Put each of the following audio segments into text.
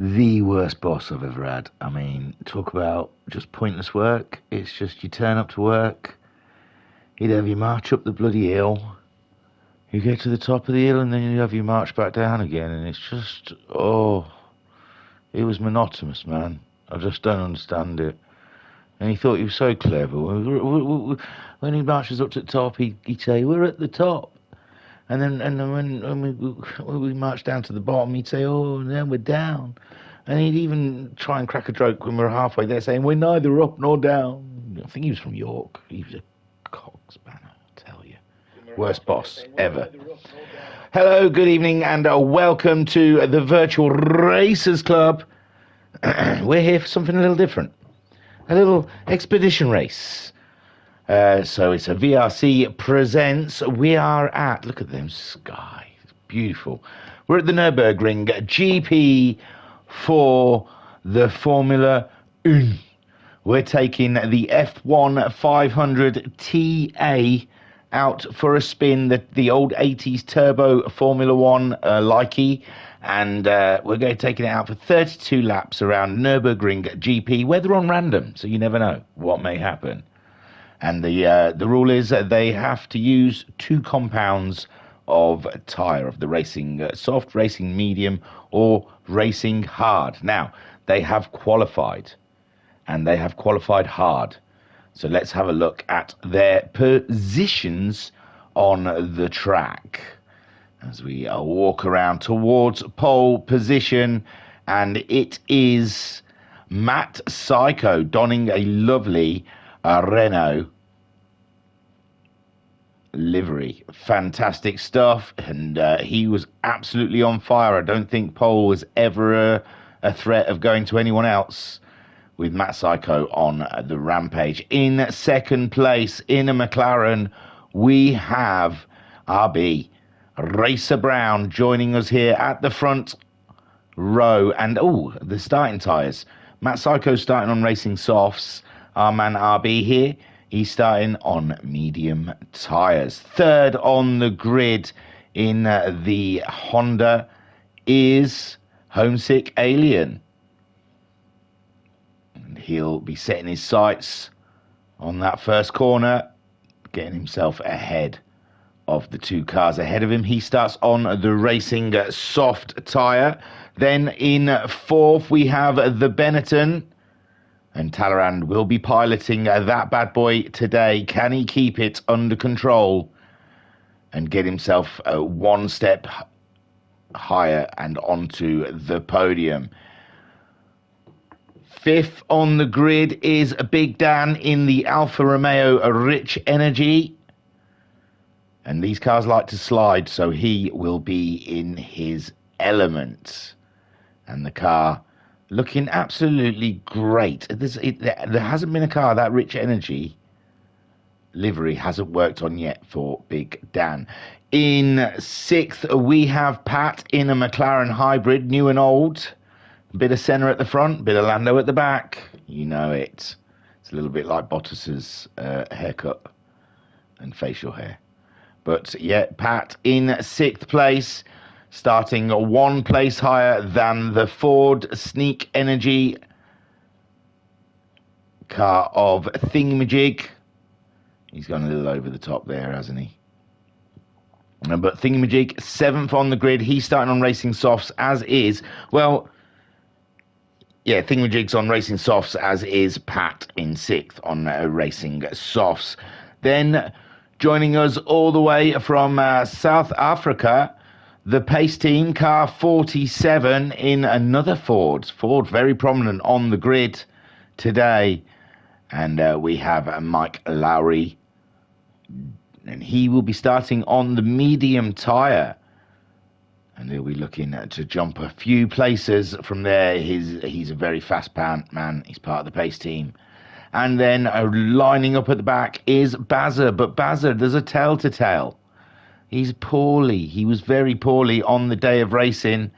the worst boss I've ever had. I mean, talk about just pointless work. It's just you turn up to work, he'd have you march up the bloody hill, you get to the top of the hill, and then you have you march back down again, and it's just, it was monotonous, man. I just don't understand it. And he thought he was so clever. When he marches up to the top, he'd say, "We're at the top." And then when we marched down to the bottom, he'd say, "Oh, and then we're down." And he'd even try and crack a joke when we were halfway there, saying, "We're neither up nor down." I think he was from York. He was a cockspanner, I tell you. Worst boss ever. Hello, good evening, and welcome to the Virtual Racers Club. We're here for something a little different. A little expedition race. So it's a VRC Presents. We are at, look at them skies, beautiful. We're at the Nürburgring GP for the Formula 1. We're taking the F1 500 TA out for a spin, the old 80s turbo Formula 1 likey, and we're going to take it out for 32 laps around Nürburgring GP, weather on random, so you never know what may happen. And the rule is that they have to use 2 compounds of tyre, of the racing soft, racing medium, or racing hard. Now, they have qualified, and they have qualified hard. So let's have a look at their positions on the track as we walk around towards pole position. And it is Matt Psycho donning a lovely Renault livery. Fantastic stuff, and he was absolutely on fire. I don't think pole was ever a threat of going to anyone else with Matt Psycho on the rampage. In second place in a McLaren, we have RB Racer Brown joining us here at the front row. And the starting tyres. Matt Psycho starting on racing softs. Our man RB here, he's starting on medium tyres. Third on the grid in the Honda is Homesick Alien. And he'll be setting his sights on that first corner, getting himself ahead of the 2 cars ahead of him. He starts on the racing soft tyre. Then in fourth, we have the Benetton. And Talleyrand will be piloting that bad boy today. Can he keep it under control and get himself one step higher and onto the podium? Fifth on the grid is Big Dan in the Alfa Romeo Rich Energy. And these cars like to slide, so he will be in his element. And the car looking absolutely great. There hasn't been a car that Rich Energy livery hasn't worked on yet for Big Dan. In sixth, we have Pat in a McLaren hybrid, new and old. A bit of Senna at the front, bit of Lando at the back. You know it. It's a little bit like Bottas's haircut and facial hair. But yeah, Pat in sixth place, starting 1 place higher than the Ford Sneak Energy car of Thingamajig. He's gone a little over the top there, hasn't he? But Thingamajig, 7th on the grid. He's starting on racing softs, as is. Well, yeah, Thingamajig's on racing softs, as is Pat in 6th on racing softs. Then joining us all the way from South Africa, the Pace Team, car 47 in another Ford. Ford very prominent on the grid today. And we have Mike Lowry. And he will be starting on the medium tyre. And he'll be looking to jump a few places from there. He's a very fast man. He's part of the Pace Team. And then lining up at the back is Bazza. But Bazza, there's a tale to tell. He's poorly. He was very poorly on the day of racing.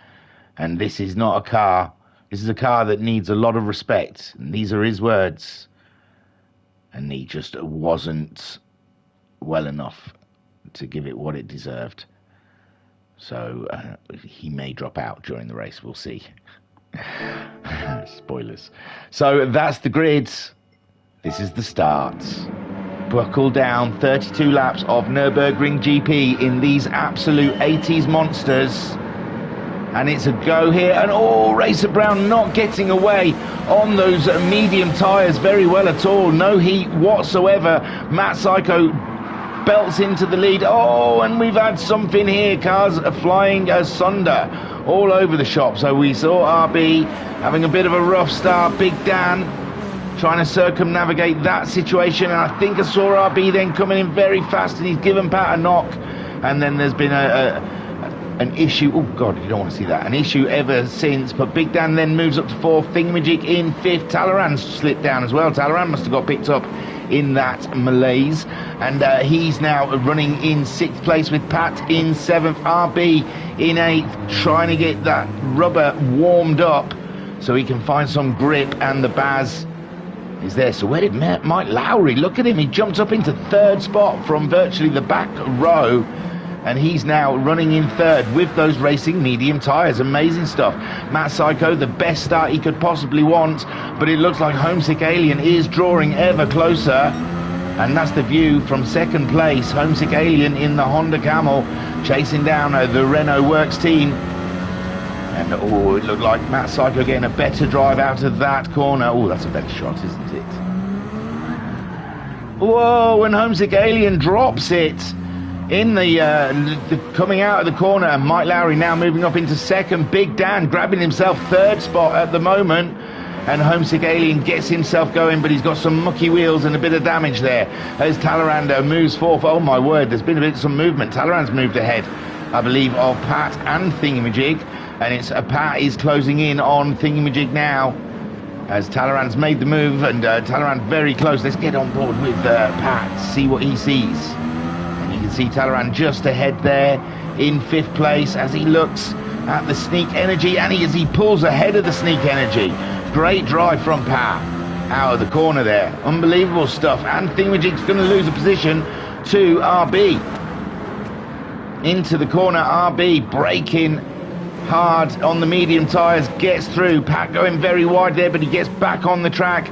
And this is not a car. This is a car that needs a lot of respect. And these are his words. And he just wasn't well enough to give it what it deserved. So he may drop out during the race. We'll see. Spoilers. So that's the grids. This is the start. Buckle down, 32 laps of Nürburgring GP in these absolute 80s monsters. And it's a go here, and Racer Brown not getting away on those medium tyres very well at all. No heat whatsoever. Matt Psycho belts into the lead. And we've had something here. Cars are flying asunder all over the shop. So we saw RB having a bit of a rough start. Big Dan trying to circumnavigate that situation, and I think I saw RB then coming in very fast, and he's given Pat a knock. And then there's been an issue. Oh God, you don't want to see that. An issue ever since. But Big Dan then moves up to fourth. Thingamajig in fifth. Talleyrand slipped down as well. Talleyrand must have got picked up in that malaise, and he's now running in sixth place with Pat in seventh. RB in eighth, trying to get that rubber warmed up so he can find some grip, and the Baz is there. So where did Mike Lowry? Look at him. He jumped up into third spot from virtually the back row, and he's now running in third with those racing medium tyres. Amazing stuff. Matt Psycho, the best start he could possibly want, but it looks like Homesick Alien is drawing ever closer, and that's the view from second place. Homesick Alien in the Honda Camel chasing down the Renault Works team. And it looked like Matt Psycho getting a better drive out of that corner. That's a better shot, isn't it? Whoa, and Homesick Alien drops it in the coming out of the corner, and Mike Lowry now moving up into second. Big Dan grabbing himself third spot at the moment, and Homesick Alien gets himself going, but he's got some mucky wheels and a bit of damage there as Talleyrand moves forth. Oh my word, there's been some movement. Talleyrand's moved ahead, I believe, of Pat and Thingamajig, and it's Pat is closing in on Thingamajig now as Talleyrand's made the move, and Talleyrand very close. Let's get on board with Pat, see what he sees. And you can see Talleyrand just ahead there in fifth place as he looks at the Sneak Energy, and as he pulls ahead of the Sneak Energy. Great drive from Pat out of the corner there. Unbelievable stuff. And Thingamajig's going to lose a position to RB. Into the corner, RB braking hard on the medium tyres, gets through. Pat going very wide there, but he gets back on the track.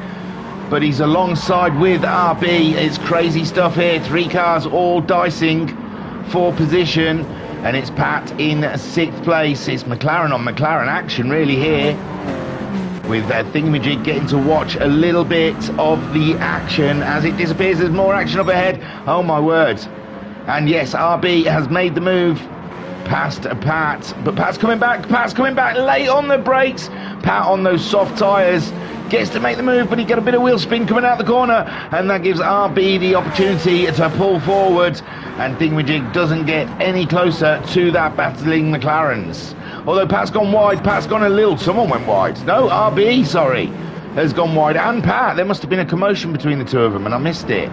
But he's alongside with RB. It's crazy stuff here. Three cars all dicing for position. And it's Pat in sixth place. It's McLaren on McLaren action really here, with Thingamajig getting to watch a little bit of the action as it disappears. There's more action up ahead. Oh my word. And yes, RB has made the move past Pat, but Pat's coming back late on the brakes. Pat on those soft tyres gets to make the move, but he got a bit of wheel spin coming out the corner, and that gives RB the opportunity to pull forward, and Thingamajig doesn't get any closer to that battling McLarens. Although Pat's gone wide, Pat's gone a little, someone went wide. No, RB, sorry, has gone wide, and Pat. There must have been a commotion between the two of them, and I missed it.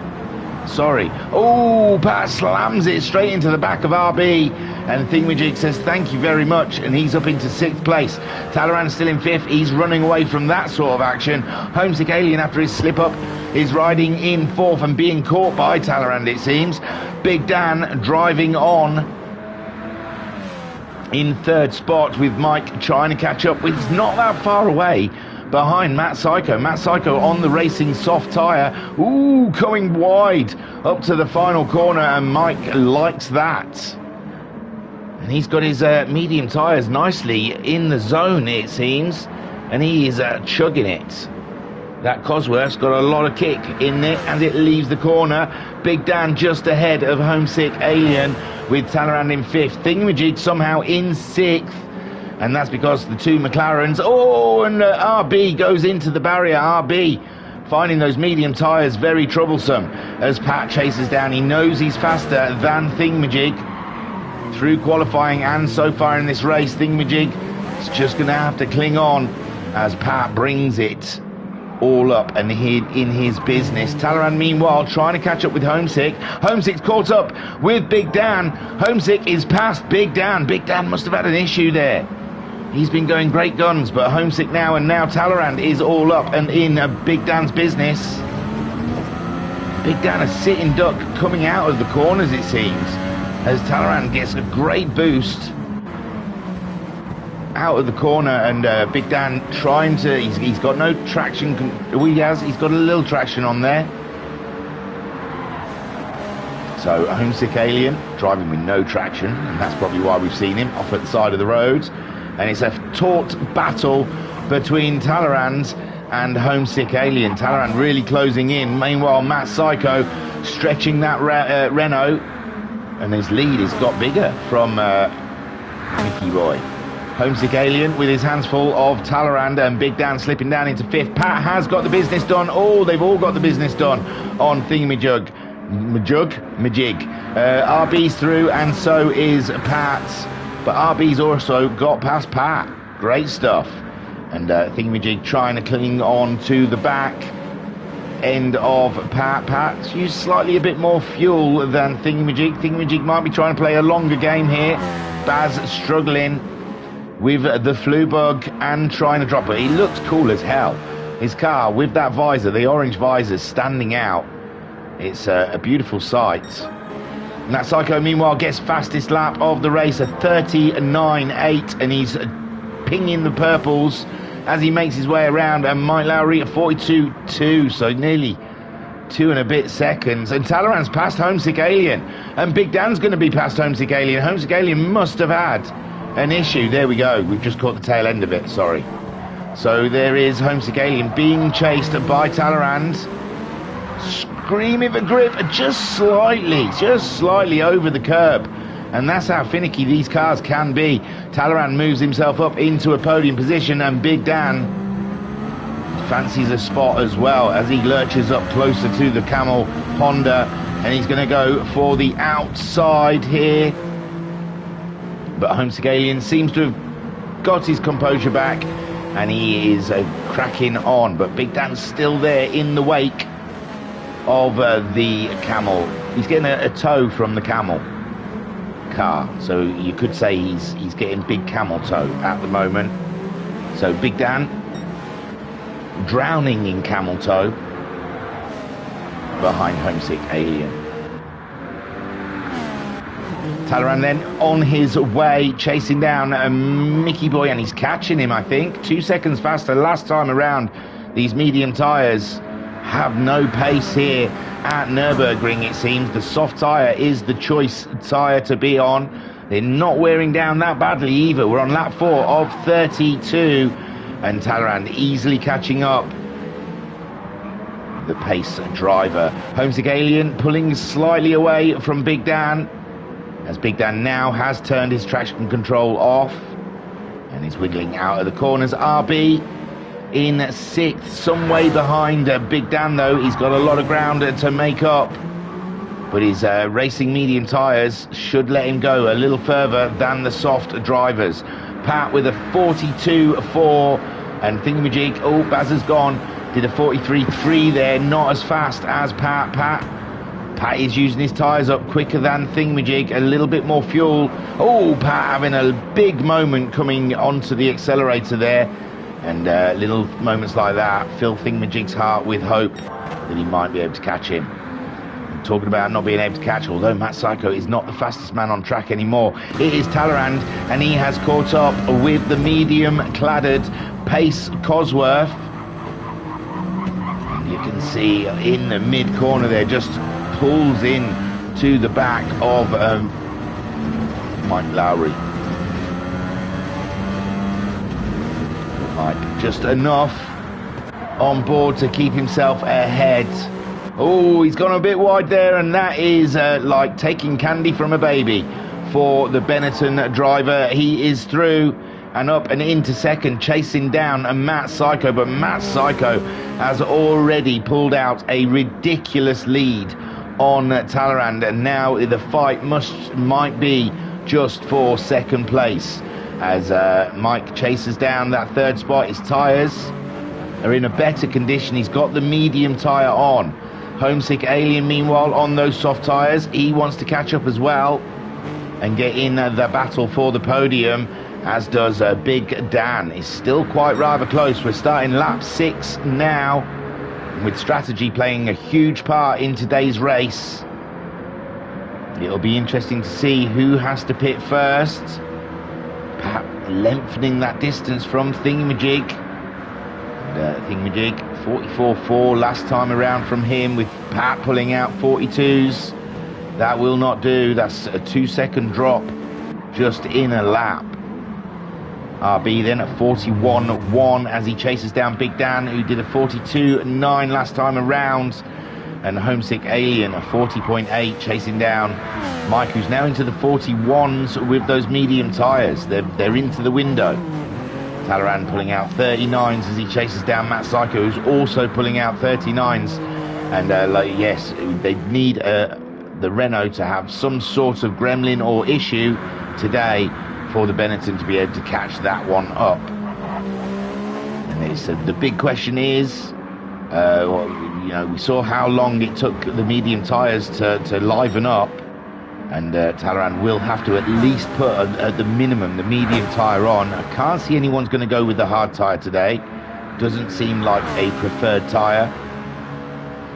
Sorry. Oh, Pat slams it straight into the back of RB, and Thingamajig says thank you very much, and he's up into sixth place. Talleyrand still in fifth. He's running away from that sort of action. Homesick Alien, after his slip up, is riding in fourth and being caught by Talleyrand, it seems. Big Dan driving on in third spot, with Mike trying to catch up. He's not that far away behind Matt Psycho. Matt Psycho on the racing soft tyre. Ooh, going wide up to the final corner, and Mike likes that. And he's got his medium tyres nicely in the zone, it seems, and he is chugging it. That Cosworth's got a lot of kick in it as it leaves the corner. Big Dan just ahead of Homesick Alien, with Talleyrand in fifth. Thingamajig somehow in sixth, and that's because the two McLarens. Oh, and RB goes into the barrier. RB finding those medium tyres very troublesome as Pat chases down. He knows he's faster than Thingamajig through qualifying and so far in this race. Thingamajig is just going to have to cling on as Pat brings it all up and in his business. Talleyrand meanwhile trying to catch up with Homesick. Homesick's caught up with Big Dan. Homesick is past Big Dan. Big Dan must have had an issue there. He's been going great guns, but Homesick now, and now Talleyrand is all up and in Big Dan's business. Big Dan a sitting duck coming out of the corners, it seems, as Talleyrand gets a great boost. out of the corner, and Big Dan trying to, he's got no traction. He's got a little traction on there. So Homesick Alien driving with no traction, and that's probably why we've seen him off at the side of the road. And it's a taut battle between Talleyrand and Homesick Alien. Talleyrand really closing in. Meanwhile, Matt Psycho stretching that Renault, and his lead has got bigger from Mickey Boy. Homesick Alien with his hands full of Talleyrand, and Big Dan slipping down into 5th. Pat has got the business done. Oh, they've all got the business done on Thingamajig. RB's through, and so is Pat's. But RB's also got past Pat. Great stuff. And Thingamajig trying to cling on to the back end of Pat. Pat's used slightly a bit more fuel than Thingamajig. Thingamajig might be trying to play a longer game here. Baz struggling with the flu bug and trying to drop it. He looks cool as hell. His car with that visor, the orange visor, standing out. It's a beautiful sight. And that Psycho, meanwhile, gets fastest lap of the race, a 39.8, and he's pinging the purples as he makes his way around. And Mike Lowry at 42.2, so nearly 2 and a bit seconds. And Talleyrand's past Homesick Alien, and Big Dan's going to be past Homesick Alien. Homesick Alien must have had an issue. There we go. We've just caught the tail end of it. Sorry. So there is Homesick Alien being chased by Talleyrand. Screaming for grip just slightly over the curb, and that's how finicky these cars can be. Talleyrand moves himself up into a podium position, and Big Dan fancies a spot as well as he lurches up closer to the Camel Honda, and he's going to go for the outside here. But Homesick Alien seems to have got his composure back, and he is cracking on. But Big Dan's still there in the wake of the Camel. He's getting a tow from the Camel car, so you could say he's getting big Camel tow at the moment. So Big Dan drowning in Camel tow behind Homesick Alien. Talleyrand then on his way chasing down Mickey Boy, and he's catching him, I think 2 seconds faster last time around. These medium tyres have no pace here at Nürburgring, it seems. The soft tyre is the choice tyre to be on. They're not wearing down that badly either. We're on lap 4 of 32, and Talleyrand easily catching up the pace driver. Homesick Alien pulling slightly away from Big Dan, as Big Dan now has turned his traction control off and is wiggling out of the corners. RB in 6th, some way behind Big Dan though. He's got a lot of ground to make up, but his racing medium tyres should let him go a little further than the soft drivers. Pat with a 42.4, and Thingamajig, oh, Baz has gone, did a 43.3 there, not as fast as Pat. Pat is using his tyres up quicker than Thingamajig, a little bit more fuel. Oh, Pat having a big moment coming onto the accelerator there. And little moments like that fill Thingamajig's heart with hope that he might be able to catch him. I'm talking about not being able to catch, although Matt Psycho is not the fastest man on track anymore. It is Talleyrand, and he has caught up with the medium-cladded Pace Cosworth. And you can see in the mid-corner there, just pulls in to the back of Mike Lowry. Just enough on board to keep himself ahead. Oh, he's gone a bit wide there, and that is like taking candy from a baby for the Benetton driver. He is through and up and into 2nd, chasing down a Matt Psycho, but Matt Psycho has already pulled out a ridiculous lead on Talleyrand, and now the fight might be just for 2nd place. As Mike chases down that 3rd spot. His tyres are in a better condition. He's got the medium tyre on. Homesick Alien, meanwhile, on those soft tyres. He wants to catch up as well and get in the battle for the podium, as does Big Dan. It's still quite rather close. We're starting lap 6 now, with strategy playing a huge part in today's race. It'll be interesting to see who has to pit first. Pat lengthening that distance from Thingamajig. Thingamajig 44.4 last time around from him, with Pat pulling out 42s. That will not do. That's a 2-second drop just in a lap. RB then at 41.1 as he chases down Big Dan, who did a 42.9 last time around. And Homesick Alien at 40.8 chasing down Mike, who's now into the 41s with those medium tyres. They're into the window. Talleyrand pulling out 39s as he chases down Matt Psycho, who's also pulling out 39s. And yes, they need the Renault to have some sort of gremlin or issue today for the Benetton to be able to catch that one up. And the big question is, we saw how long it took the medium tyres to liven up, and Talleyrand will have to at least put at the minimum the medium tyre on. I can't see anyone's going to go with the hard tyre today. Doesn't seem like a preferred tyre.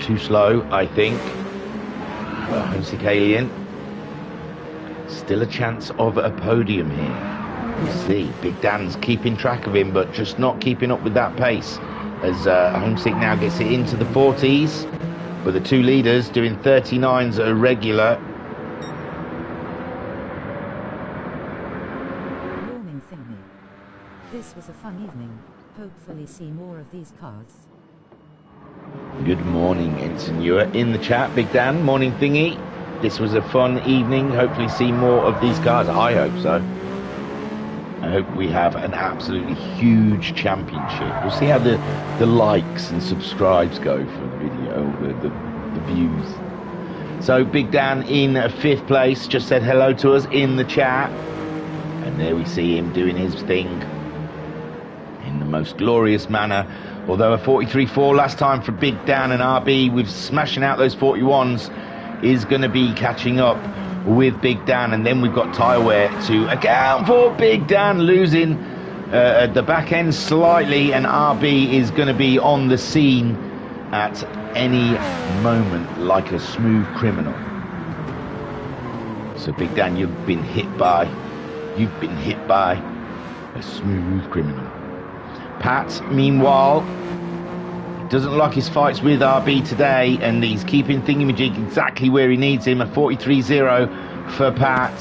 Too slow, I think. Well, Homesick Alien, still a chance of a podium here. We'll see. Big Dan's keeping track of him, but just not keeping up with that pace, as Homesick now gets it into the 40s, but the two leaders doing 39s at a regular. Morning, Thingy. This was a fun evening. Hopefully see more of these cars. Good morning, Ensign. You are in the chat, Big Dan. Morning, Thingy. This was a fun evening. Hopefully see more of these cars. I hope so. I hope we have an absolutely huge championship. We'll see how the likes and subscribes go for the video, the views. So Big Dan in 5th place, just said hello to us in the chat. And there we see him doing his thing in the most glorious manner. Although a 43.4 last time for Big Dan, and RB with smashing out those 41s is going to be catching up with Big Dan. And then we've got tyre wear to account for. Big Dan losing at the back end slightly, and RB is going to be on the scene at any moment like a smooth criminal. So Big Dan, you've been hit by a smooth criminal. Pat, meanwhile, doesn't like his fights with RB today, and he's keeping Thingamajig exactly where he needs him. A 43.0 for Pat,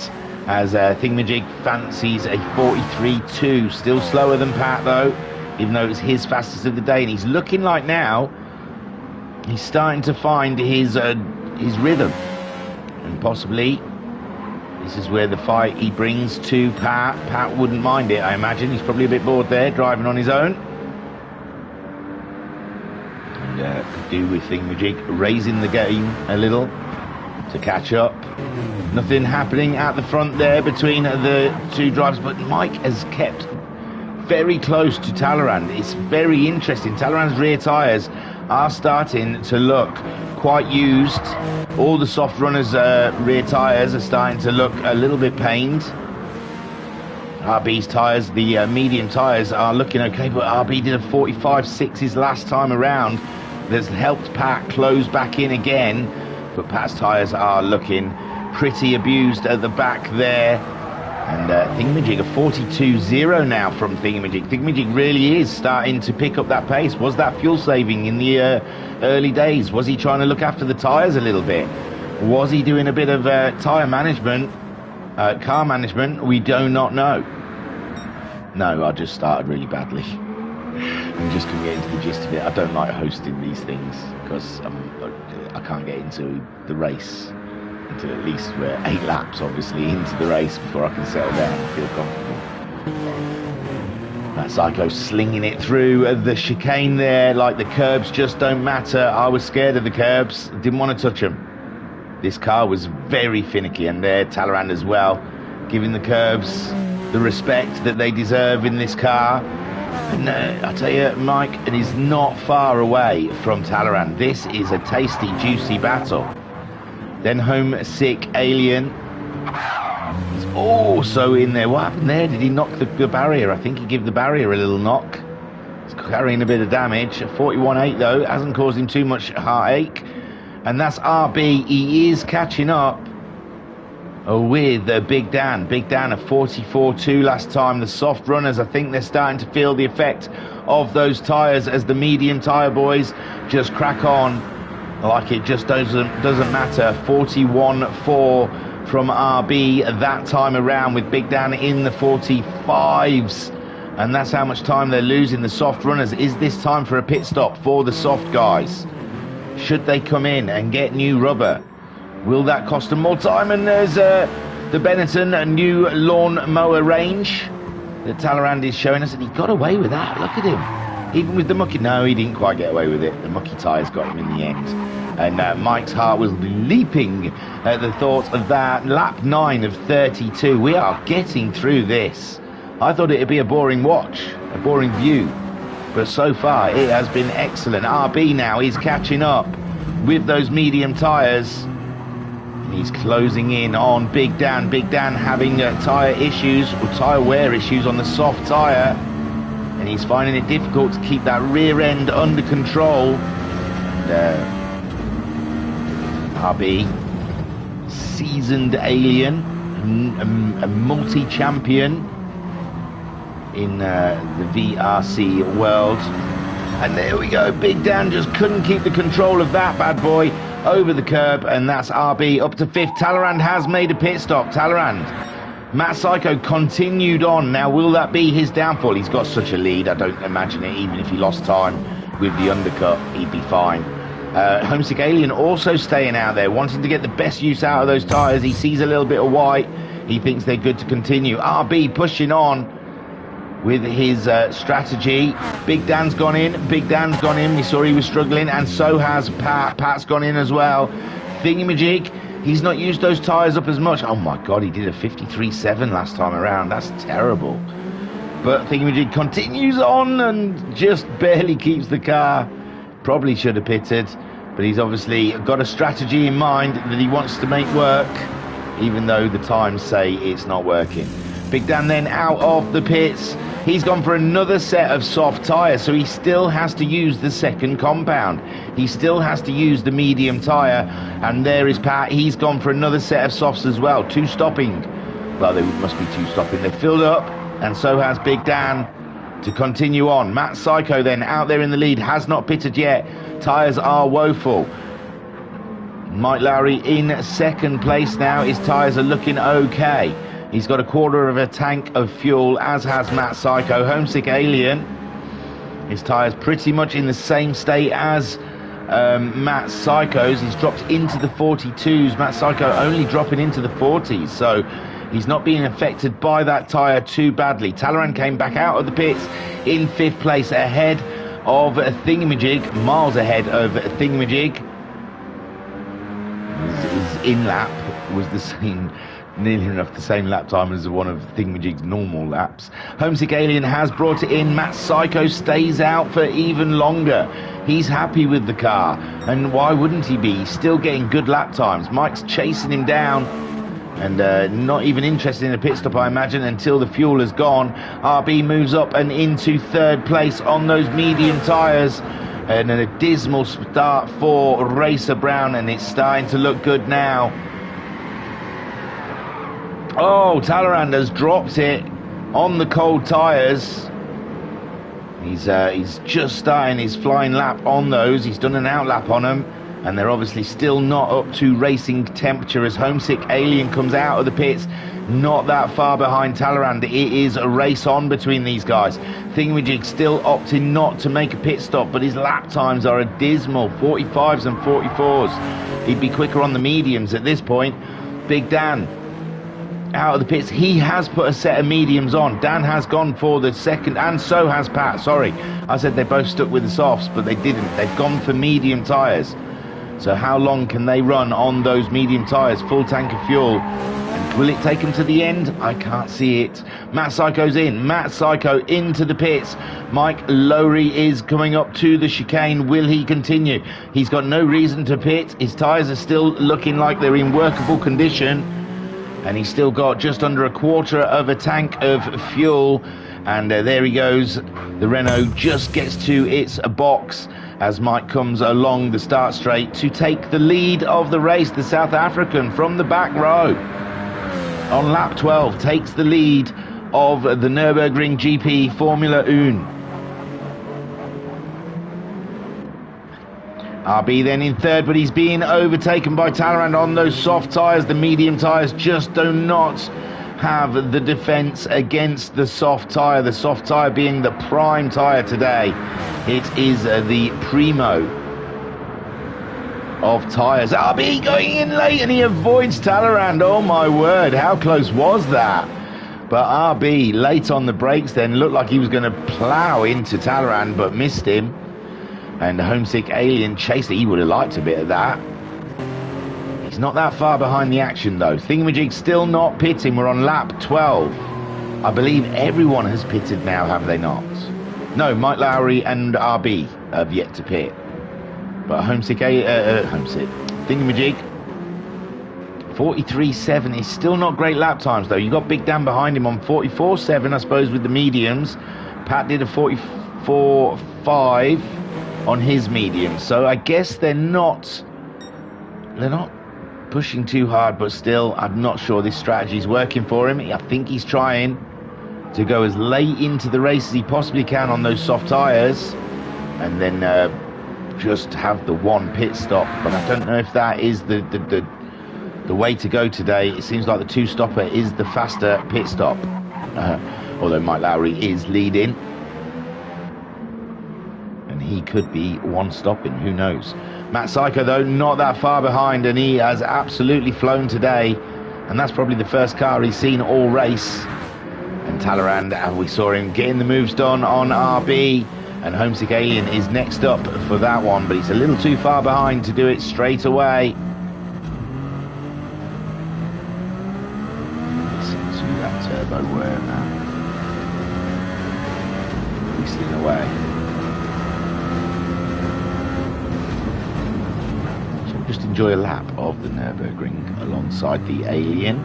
as Thingamajig fancies a 43.2. Still slower than Pat, though, even though it's his fastest of the day. And he's looking like now he's starting to find his rhythm, and possibly this is where the fight he brings to Pat. Pat wouldn't mind it, I imagine. He's probably a bit bored there, driving on his own. And could do with Thingamajig raising the game a little to catch up. Nothing happening at the front there between the two drivers, but Mike has kept very close to Talleyrand. It's very interesting. Talleyrand's rear tyres are starting to look quite used. All the soft runners' rear tyres are starting to look a little bit pained. RB's tyres, the medium tyres, are looking okay, but RB did a 45.6 his last time around. That's helped Pat close back in again, but Pat's tyres are looking pretty abused at the back there. And Thingamajig, a 42.0 now from Thingamajig. Thingamajig really is starting to pick up that pace. Was that fuel saving in the early days? Was he trying to look after the tyres a little bit? Was he doing a bit of tyre management, car management? We do not know. No, I just started really badly. And just couldn't get into the gist of it. I don't like hosting these things because I can't get into the race until at least we're 8 laps, obviously, into the race before I can settle down and feel comfortable. That Psycho slinging it through the chicane there, like the curbs just don't matter. I was scared of the curbs, didn't want to touch them. This car was very finicky, and there Talleyrand as well, giving the curbs the respect that they deserve in this car. And I tell you, Mike, and he's not far away from Talleyrand. This is a tasty, juicy battle. Then Homesick Alien is also in there. What happened there? Did he knock the barrier? I think he gave the barrier a little knock. He's carrying a bit of damage. 41.8 though, hasn't caused him too much heartache. And that's RB. He is catching up. with Big Dan. Big Dan a 44.2 last time. The soft runners, I think they're starting to feel the effect of those tyres as the medium tyre boys just crack on like it just doesn't matter. 41.4 from RB that time around, with Big Dan in the 45s. And that's how much time they're losing, the soft runners. Is this time for a pit stop for the soft guys? Should they come in and get new rubber? Will that cost them more time? And there's the Benetton, a new lawn mower range that Talleyrand is showing us, and he got away with that. Look at him. Even with the mucky... No, he didn't quite get away with it. The mucky tyres got him in the end. And Mike's heart was leaping at the thought of that. Lap 9 of 32. We are getting through this. I thought it'd be a boring watch, a boring view. But so far, it has been excellent. RB now is catching up with those medium tyres. And he's closing in on Big Dan. Big Dan having tyre issues, or tyre wear issues on the soft tyre. And he's finding it difficult to keep that rear end under control. And RB, seasoned alien, a multi-champion in the VRC world. And there we go, Big Dan just couldn't keep the control of that bad boy over the curb, and that's RB up to 5th. Talleyrand has made a pit stop. Talleyrand, Matt Psycho continued on. Now will that be his downfall? He's got such a lead, I don't imagine it. Even if he lost time with the undercut, he'd be fine. Homesick Alien also staying out there, wanting to get the best use out of those tyres. He sees a little bit of white, he thinks they're good to continue. RB pushing on with his strategy. Big Dan's gone in. Big Dan's gone in. We saw he was struggling, and so has Pat. Pat's gone in as well. Thingamajig, he's not used those tyres up as much. Oh my God, he did a 53.7 last time around. That's terrible. But Thingamajig continues on and just barely keeps the car. Probably should have pitted, but he's obviously got a strategy in mind that he wants to make work, even though the times say it's not working. Big Dan then out of the pits. He's gone for another set of soft tyres, so he still has to use the second compound. He still has to use the medium tyre. And there is Pat. He's gone for another set of softs as well. 2 stopping. Well, there must be 2 stopping. They've filled up, and so has Big Dan to continue on. Matt Psycho then out there in the lead, has not pitted yet. Tyres are woeful. Mike Lowry in second place now. His tyres are looking okay. He's got a quarter of a tank of fuel, as has Matt Psycho. Homesick Alien, his tyres pretty much in the same state as Matt Psycho's. He's dropped into the 42s. Matt Psycho only dropping into the 40s, so he's not being affected by that tyre too badly. Talleyrand came back out of the pits in 5th place, ahead of Thingamajig, miles ahead of Thingamajig. His in-lap was the same, nearly enough the same lap time as one of Thingamajig's normal laps. Homesick Alien has brought it in. Matt Psycho stays out for even longer. He's happy with the car, and why wouldn't he be? He's still getting good lap times. Mike's chasing him down, and not even interested in a pit stop, I imagine, until the fuel has gone. RB moves up and into 3rd place on those medium tyres. And a dismal start for Racer Brown, and it's starting to look good now. Oh, Talleyrand has dropped it on the cold tyres. He's just starting his flying lap on those. He's done an outlap on them, and they're obviously still not up to racing temperature as Homesick Alien comes out of the pits, not that far behind Talleyrand. It is a race on between these guys. Thingamajig still opting not to make a pit stop, but his lap times are a dismal 45s and 44s. He'd be quicker on the mediums at this point. Big Dan out of the pits. He has put a set of mediums on. Dan has gone for the second, and so has Pat. Sorry, I said they both stuck with the softs, but they didn't. They've gone for medium tyres. So how long can they run on those medium tyres? Full tank of fuel. And will it take them to the end? I can't see it. Matt Psycho's in. Matt Psycho into the pits. Mike Lowry is coming up to the chicane. Will he continue? He's got no reason to pit. His tyres are still looking like they're in workable condition. And he's still got just under a quarter of a tank of fuel. And there he goes. The Renault just gets to its box as Mike comes along the start straight to take the lead of the race, the South African from the back row. on lap 12 takes the lead of the Nürburgring GP Formula 1. RB then in third, but he's being overtaken by Talleyrand on those soft tyres. The medium tyres just do not have the defence against the soft tyre. The soft tyre being the prime tyre today. It is the primo of tyres. RB going in late and he avoids Talleyrand. Oh my word, how close was that? But RB late on the brakes then looked like he was going to plough into Talleyrand but missed him. And the Homesick Alien chased it. He would have liked a bit of that. He's not that far behind the action though. Thingamajig still not pitting. We're on lap 12. I believe everyone has pitted now, have they not? No, Mike Lowry and RB have yet to pit. But Thingamajig 43.7 is still not great lap times though. You got Big Dan behind him on 44.7, I suppose, with the mediums. Pat did a 44.5 on his medium, so I guess they're not pushing too hard, but still I'm not sure this strategy is working for him. I think he's trying to go as late into the race as he possibly can on those soft tyres and then just have the one pit stop, but I don't know if that is the way to go today. It seems like the two stopper is the faster pit stop, although Mike Lowry is leading. He could be one stopping, who knows. Matt Psycho though not that far behind, and he has absolutely flown today, and that's probably the first car he's seen all race. And Talleyrand, we saw him getting the moves done on RB, and Homesick Alien is next up for that one, but he's a little too far behind to do it straight away. Listen to that turbo whir now. Whistling away. Just enjoy a lap of the Nürburgring alongside the Alien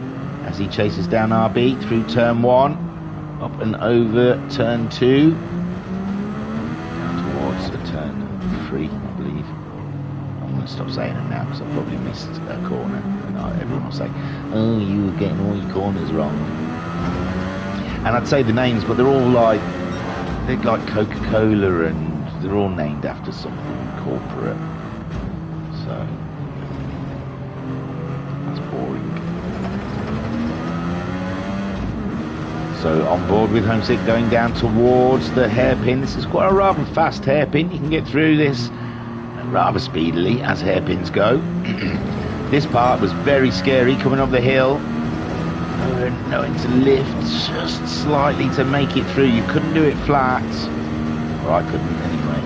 as he chases down RB through turn 1, up and over turn 2, down towards turn 3, I believe. I'm going to stop saying it now because I've probably missed a corner, and everyone will say, oh, you were getting all your corners wrong. And I'd say the names, but they're all like Coca-Cola, and they're all named after something corporate. So So on board with Homesick going down towards the hairpin. This is quite a rather fast hairpin. You can get through this rather speedily as hairpins go. This part was very scary coming up the hill. Knowing to lift just slightly to make it through. You couldn't do it flat. Or I couldn't anyway.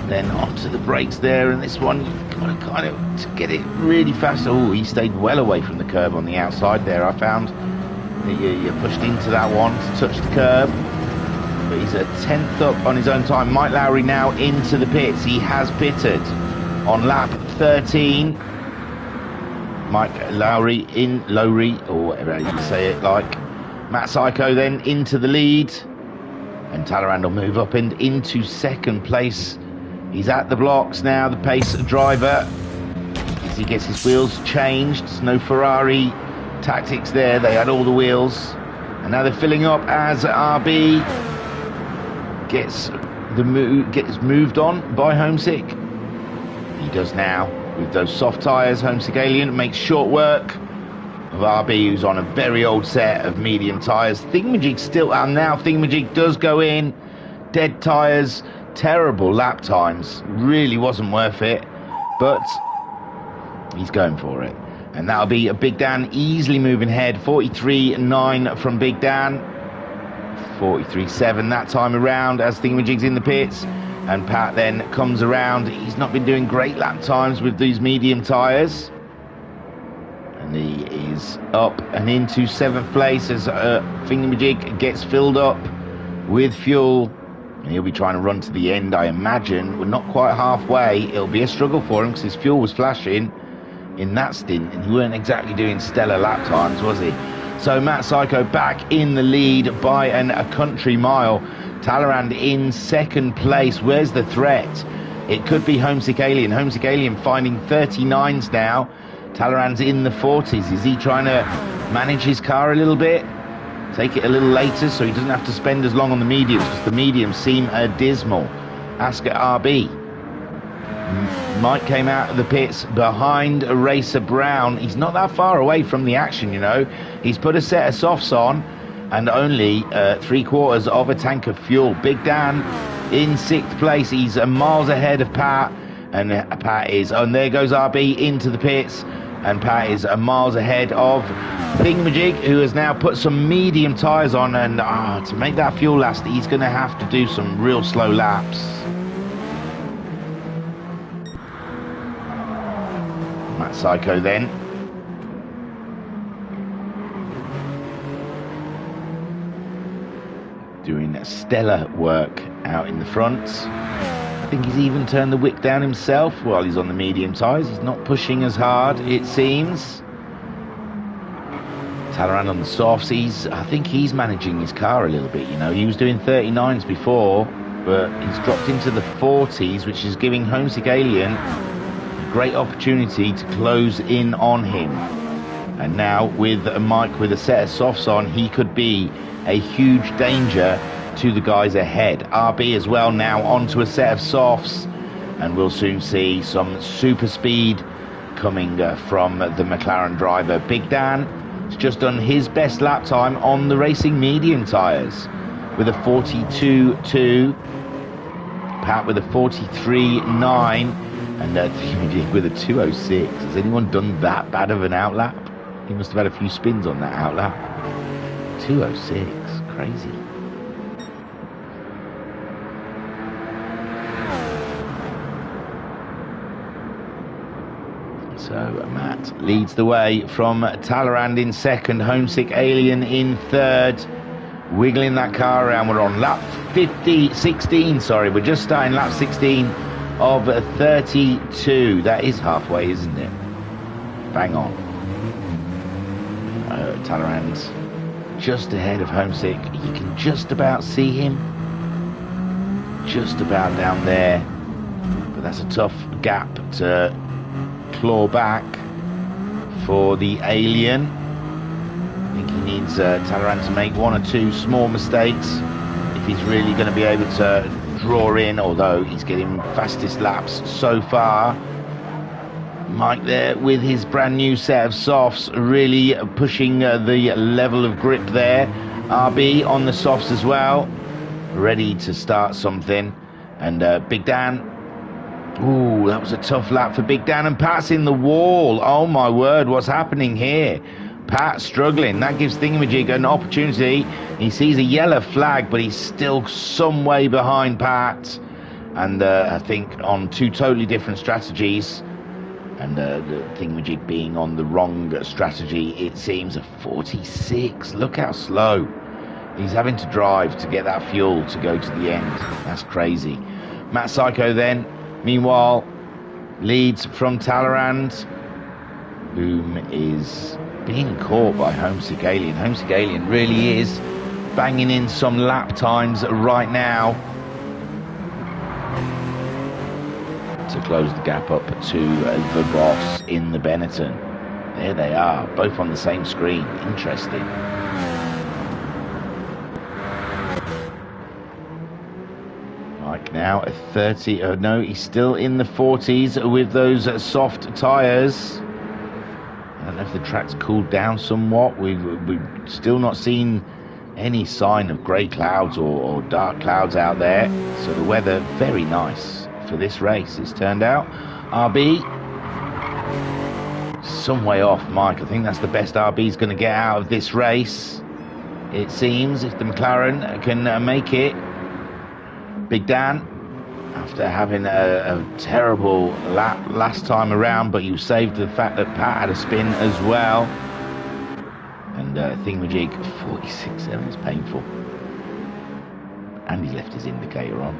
Then onto the brakes there, and this one you've got to kind of to get it really fast. Oh, he stayed well away from the curb on the outside there. I found that you pushed into that one to touch the curb, but he's a 10th up on his own time. Mike Lowry now into the pits. He has pitted on lap 13. Mike Lowry or whatever you say it like. Matt Psycho then into the lead, and Talleyrand will move up and into second place. He's at the blocks now, the pace driver, as he gets his wheels changed. No Ferrari tactics there, they had all the wheels, and now they're filling up as RB gets moved on by Homesick. He does now with those soft tyres. Homesick Alien makes short work of RB, who's on a very old set of medium tyres. Thingamajig still, and now Thingamajig does go in. Dead tyres, terrible lap times, really wasn't worth it, but he's going for it. And that'll be a Big Dan easily moving ahead. 43.9 from Big Dan. 43.7 that time around as Thingamajig's in the pits. And Pat then comes around. He's not been doing great lap times with these medium tyres. And he is up and into 7th place as Thingamajig gets filled up with fuel. And he'll be trying to run to the end, I imagine. We're not quite halfway. It'll be a struggle for him because his fuel was flashing in that stint, and he weren't exactly doing stellar lap times, was he? So Matt Psycho back in the lead by a country mile. Talleyrand in second place. Where's the threat? It could be Homesick Alien. Homesick Alien finding 39s now. Talleyrand's in the 40s. Is he trying to manage his car a little bit? Take it a little later so he doesn't have to spend as long on the mediums, because the mediums seem dismal. Ask at RB. Mike came out of the pits behind Racer Brown. He's not that far away from the action, you know. He's put a set of softs on and only 3/4 of a tank of fuel. Big Dan in 6th place. He's miles ahead of Pat. And Pat is, and there goes RB into the pits. And Pat is miles ahead of Thingamajig, who has now put some medium tyres on. And to make that fuel last, he's going to have to do some real slow laps. Matt Psycho then. Doing stellar work out in the front. I think he's even turned the wick down himself while he's on the medium tyres. He's not pushing as hard, it seems. Talleyrand on the softs. I think he's managing his car a little bit, you know. He was doing 39s before, but he's dropped into the 40s, which is giving Homesick Alien a great opportunity to close in on him. And now with Mike with a set of softs on, he could be a huge danger to the guys ahead. RB as well now onto a set of softs, and we'll soon see some super speed coming from the McLaren driver. Big Dan has just done his best lap time on the racing medium tyres with a 42.2. Pat with a 43.9, and with a 2.06. Has anyone done that bad of an outlap? He must have had a few spins on that outlap. 2.06, crazy. So Matt leads the way from Talleyrand in 2nd, Homesick Alien in 3rd, wiggling that car around. We're on lap 16, sorry, we're just starting lap 16 of 32. That is halfway, isn't it? Bang on. Talleyrand's just ahead of Homesick. You can just about see him, just about down there, but that's a tough gap to claw back for the Alien. I think he needs Talleyrand to make 1 or 2 small mistakes if he's really going to be able to draw in, although he's getting fastest laps so far. Mike there with his brand new set of softs, really pushing the level of grip there. RB on the softs as well, ready to start something. And Big Dan, ooh, that was a tough lap for Big Dan, and Pat's in the wall. Oh my word, what's happening here? Pat struggling. That gives Thingamajig an opportunity. He sees a yellow flag, but he's still some way behind Pat. And I think on 2 totally different strategies. And the Thingamajig being on the wrong strategy, it seems. A 46. Look how slow he's having to drive to get that fuel to go to the end. That's crazy. Matt Psycho then, meanwhile, leads from Talleyrand, whom is being caught by Homesick Alien. Homesick Alien really is banging in some lap times right now to close the gap up to the boss in the Benetton. There they are, both on the same screen. Interesting. Mike now at 30. Oh no, he's still in the 40s with those soft tyres. I don't know if the track's cooled down somewhat. We've still not seen any sign of grey clouds or dark clouds out there. So the weather, very nice for this race, it's turned out. RB, some way off Mike. I think that's the best RB's going to get out of this race, it seems, if the McLaren can make it. Big Dan, after having a terrible lap last time around, but you saved the fact that Pat had a spin as well. And Thingamajig 46.7 is painful. And he left his indicator on.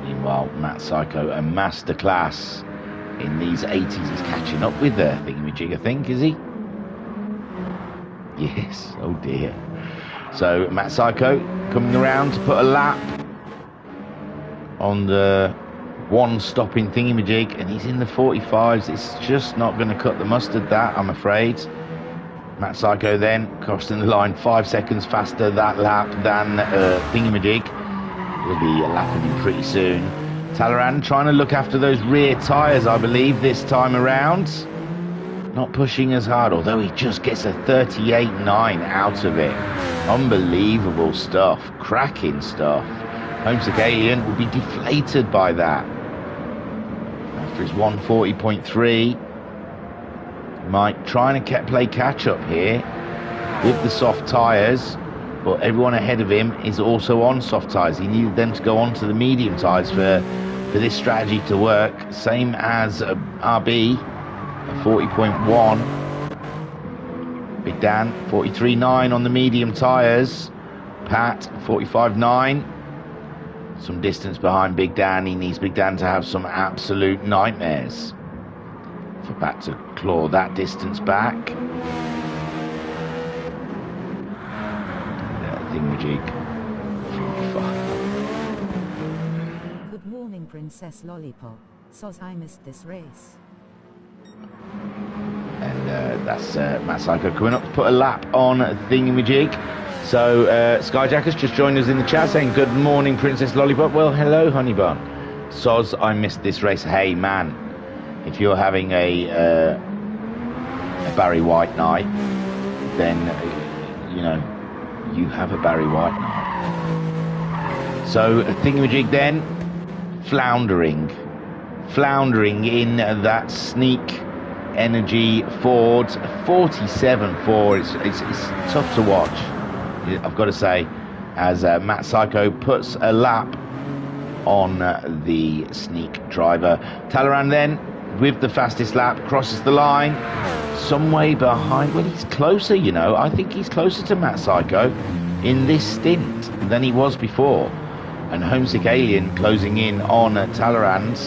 Meanwhile, Matt Psycho, a masterclass in these 80s. He's catching up with Thingamajig, I think, is he? Yes, oh dear. So Matt Psycho coming around to put a lap on the one stopping thingamajig, and he's in the 45s. It's just not going to cut the mustard, that, I'm afraid. Matt Psycho then crossing the line 5 seconds faster that lap than thingamajig. We'll be lapping him pretty soon. Talleyrand trying to look after those rear tyres, I believe, this time around. Not pushing as hard, although he just gets a 38.9 out of it. Unbelievable stuff. Cracking stuff. Homesick Alien will be deflated by that. After his 140.3. Mike trying to play catch up here with the soft tyres, but everyone ahead of him is also on soft tyres. He needed them to go on to the medium tyres for this strategy to work. Same as RB, 40.1. Big Dan, 43.9 on the medium tyres. Pat, 45.9. Some distance behind Big Dan. He needs Big Dan to have some absolute nightmares for Pat to claw that distance back. Thingamajig. Good morning, Princess Lollipop. Soz, I missed this race. And that's Matt Psycho coming up to put a lap on Thingamajig. So Skyjacker's just joined us in the chat saying, good morning, Princess Lollipop. Well, hello, honey bun. Soz, I missed this race. Hey, man, if you're having a Barry White night, then, you know, you have a Barry White night. So Thingamajig then, floundering in that sneak energy Ford, 47.4. It's tough to watch, I've got to say, as Matt Psycho puts a lap on the sneak driver. Talleyrand then, with the fastest lap, crosses the line, some way behind. Well, he's closer, you know. I think he's closer to Matt Psycho in this stint than he was before. And Homesick Alien closing in on Talleyrand.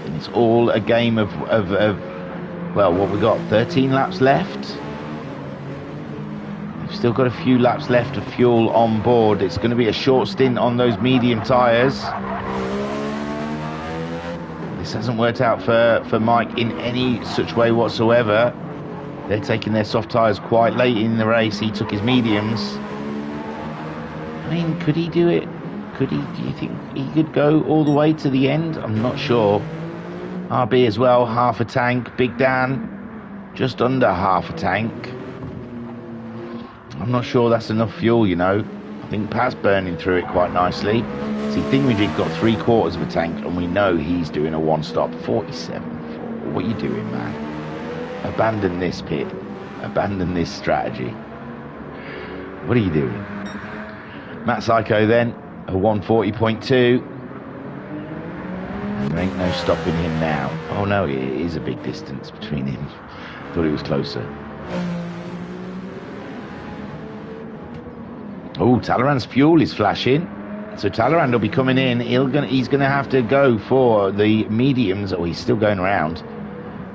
And it's all a game of well, what we got, 13 laps left. We've still got a few laps left of fuel on board. It's going to be a short stint on those medium tyres. This hasn't worked out for Mike in any such way whatsoever. They're taking their soft tyres quite late in the race. He took his mediums. I mean, could he do it? Do you think he could go all the way to the end? I'm not sure. RB as well, half a tank. Big Dan, just under half a tank. I'm not sure that's enough fuel, you know. I think Pat's burning through it quite nicely. See, Thingamajig got 3/4 of a tank, and we know he's doing a one-stop. 47.4. What are you doing, man? Abandon this pit. Abandon this strategy. What are you doing? Matt Psycho then, a 140.2. There ain't no stopping him now. Oh no, it is a big distance between him. Thought it was closer. Oh, Talleyrand's fuel is flashing. So Talleyrand will be coming in. He's gonna have to go for the mediums. Oh, he's still going around.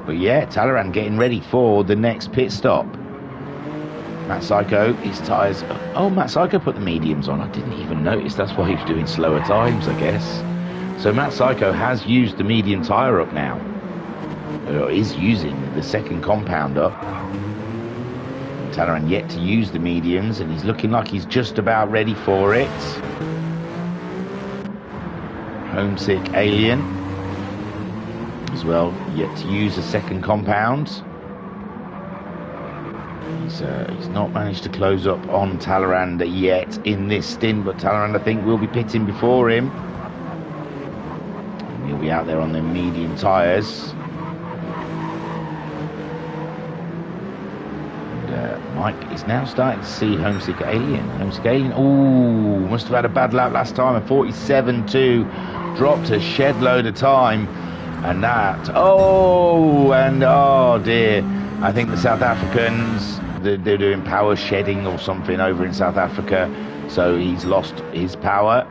But yeah, Talleyrand getting ready for the next pit stop. Matt Psycho, his tyres. Oh, Matt Psycho put the mediums on. I didn't even notice. That's why he's doing slower times, I guess. So Matt Psycho has used the medium tyre up now. Or is using the second compound up. Talleyrand yet to use the mediums, and he's looking like he's just about ready for it. Homesick Alien as well, yet to use a second compound. He's not managed to close up on Talleyrand yet in this stint, but Talleyrand, I think, will be pitting before him. And he'll be out there on the medium tyres. Mike is now starting to see Homesick Alien. Homesick Alien, ooh, must have had a bad lap last time. A 47.2, dropped a shed load of time. And that, oh dear. I think the South Africans, they're doing power shedding or something over in South Africa. So he's lost his power.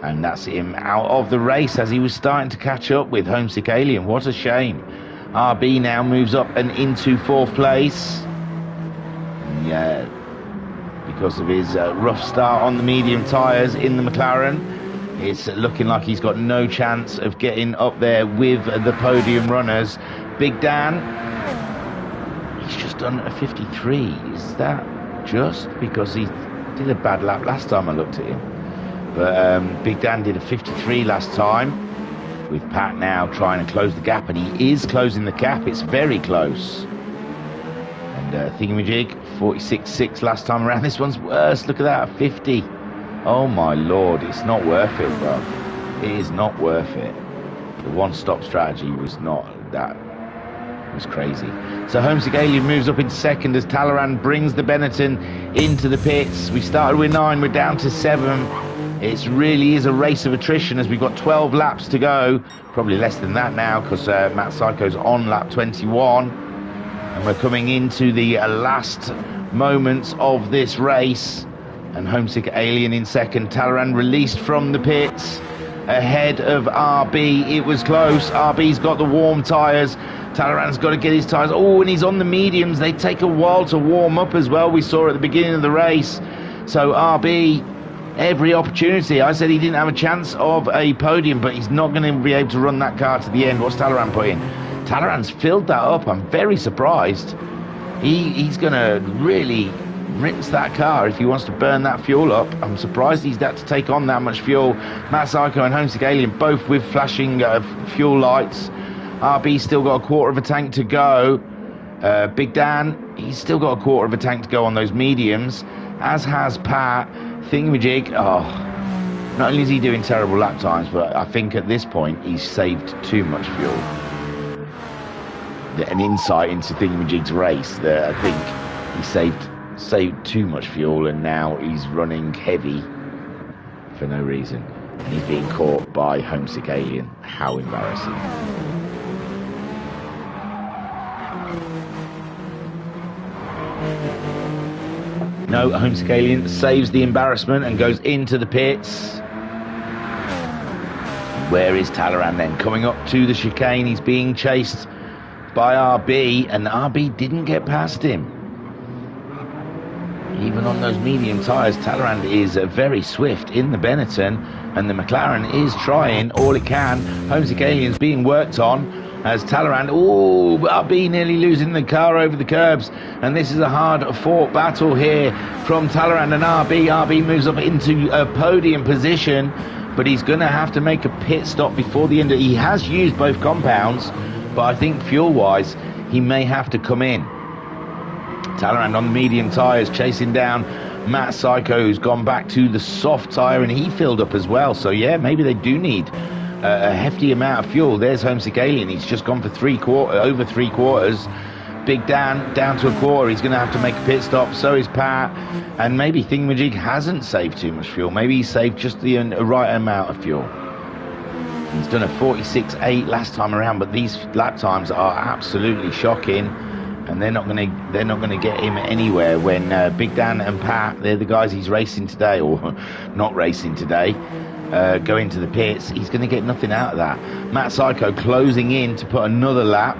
And that's him out of the race as he was starting to catch up with Homesick Alien. What a shame. RB now moves up and into 4th place. Yeah, because of his rough start on the medium tyres in the McLaren. It's looking like he's got no chance of getting up there with the podium runners. Big Dan, he's just done a 53. Is that just because he did a bad lap last time I looked at him? But Big Dan did a 53 last time, with Pat now trying to close the gap, and he is closing the gap. It's very close. And Thingamajig, 46.6 last time around. This one's worse. Look at that, 50. Oh my lord, it's not worth it, bro. It is not worth it. The one-stop strategy was not that. It was crazy. So Homesick Alien moves up into second as Talleyrand brings the Benetton into the pits. We started with 9, we're down to 7. It really is a race of attrition as we've got 12 laps to go. Probably less than that now because Matt Psycho's on lap 21. And we're coming into the last moments of this race. And Homesick Alien in second. Talleyrand released from the pits ahead of RB. It was close. RB's got the warm tyres. Talleyrand's got to get his tyres. Oh, and he's on the mediums. They take a while to warm up as well. We saw at the beginning of the race. So RB, every opportunity. I said he didn't have a chance of a podium, but he's not going to be able to run that car to the end. What's Talleyrand put in? Talleyrand's filled that up. I'm very surprised. He's going to really rinse that car if he wants to burn that fuel up. I'm surprised he's had to take on that much fuel. Matt Psycho and Homesick Alien both with flashing fuel lights. RB still got a quarter of a tank to go. Big Dan, he's still got a quarter of a tank to go on those mediums, as has Pat. Thingamajig, not only is he doing terrible lap times, but I think at this point he's saved too much fuel. An insight into Thingamajig's race, that I think he saved too much fuel, and now he's running heavy for no reason, and he's being caught by Homesick Alien. How embarrassing. No, Homesick Alien saves the embarrassment and goes into the pits. Where is Talleyrand then? Coming up to the chicane, he's being chased by RB, and RB didn't get past him. Even on those medium tyres, Talleyrand is very swift in the Benetton, and the McLaren is trying all it can. Homesick Alien's being worked on as Talleyrand, RB nearly losing the car over the curbs, and this is a hard-fought battle here from Talleyrand and RB. RB moves up into a podium position, but he's going to have to make a pit stop before the end. He has used both compounds, but I think fuel-wise, he may have to come in. Talleyrand on the medium tyres, chasing down Matt Psycho, who's gone back to the soft tyre, and he filled up as well. So yeah, maybe they do need a hefty amount of fuel. There's Homesick Alien. He's just gone for over three quarters. Big Dan down to a quarter. He's going to have to make a pit stop. So is Pat. And maybe Thingamajig hasn't saved too much fuel. Maybe he saved just the right amount of fuel. He's done a 46.8 last time around, but these lap times are absolutely shocking, and they're not going to get him anywhere when Big Dan and Pat, they're the guys he's racing today, or not racing today, go into the pits. He's going to get nothing out of that. Matt Psycho closing in to put another lap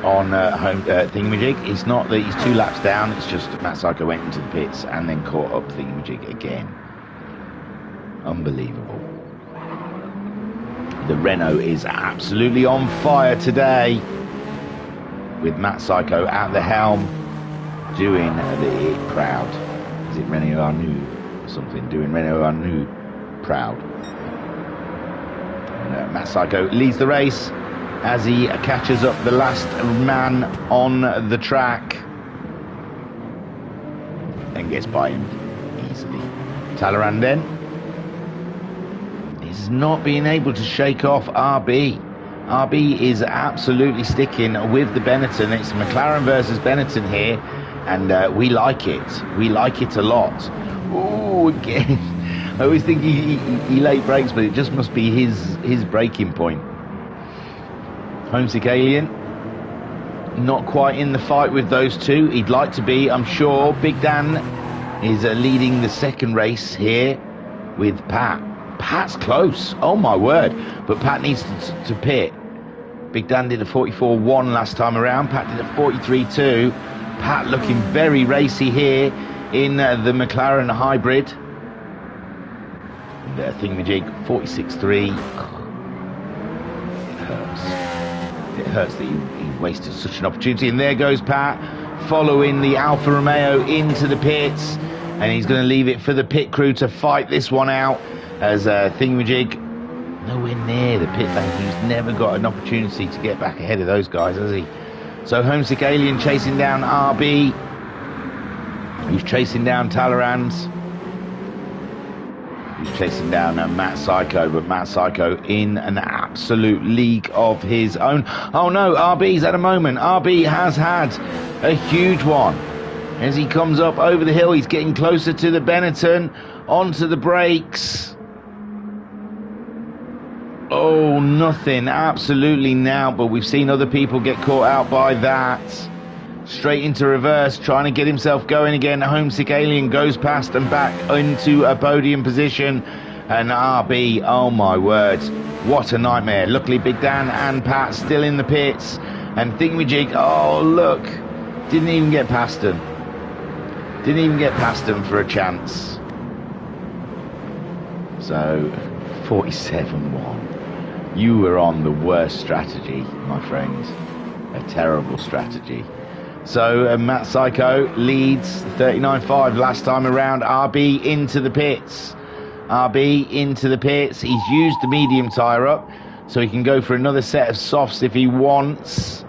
on Thingamajig. It's not that he's 2 laps down, it's just Matt Psycho went into the pits and then caught up Thingamajig again. Unbelievable. The Renault is absolutely on fire today, with Matt Psycho at the helm, doing the proud. Is it Renault Arnoux or something? Doing Renault Arnoux proud. And, Matt Psycho leads the race as he catches up the last man on the track and gets by him easily. Talleyrand then is not being able to shake off RB. RB is absolutely sticking with the Benetton. It's McLaren versus Benetton here, and we like it. We like it a lot. Oh, again. I always think he late brakes, but it just must be his braking point. Homesick Alien, not quite in the fight with those two. He'd like to be, I'm sure. Big Dan is leading the second race here with Pat. Pat's close, oh my word, but Pat needs to pit. Big Dan did a 44.1 last time around. Pat did a 43.2. Pat looking very racy here in the McLaren hybrid. And thingamajig 46.3. It hurts. It hurts that he wasted such an opportunity. And there goes Pat, following the Alfa Romeo into the pits. And he's going to leave it for the pit crew to fight this one out, as thingamajig nowhere near the pit bank. He's never got an opportunity to get back ahead of those guys, has he? So Homesick Alien chasing down RB, who's chasing down Talleyrand's. He's chasing down Matt Psycho, but Matt Psycho in an absolute league of his own. Oh no, RB's had a moment. RB has had a huge one. As he comes up over the hill, he's getting closer to the Benetton, onto the brakes. Oh, nothing, absolutely now, but we've seen other people get caught out by that. Straight into reverse, trying to get himself going again. Homesick Alien goes past and back into a podium position. And RB, oh my word, what a nightmare. Luckily, Big Dan and Pat still in the pits. And thingamajig, oh look, didn't even get past him. Didn't even get past him for a chance. So, 47-1. You were on the worst strategy, my friend. A terrible strategy. So Matt Psycho leads 39.5 last time around. RB into the pits. RB into the pits. He's used the medium tyre up, so he can go for another set of softs if he wants.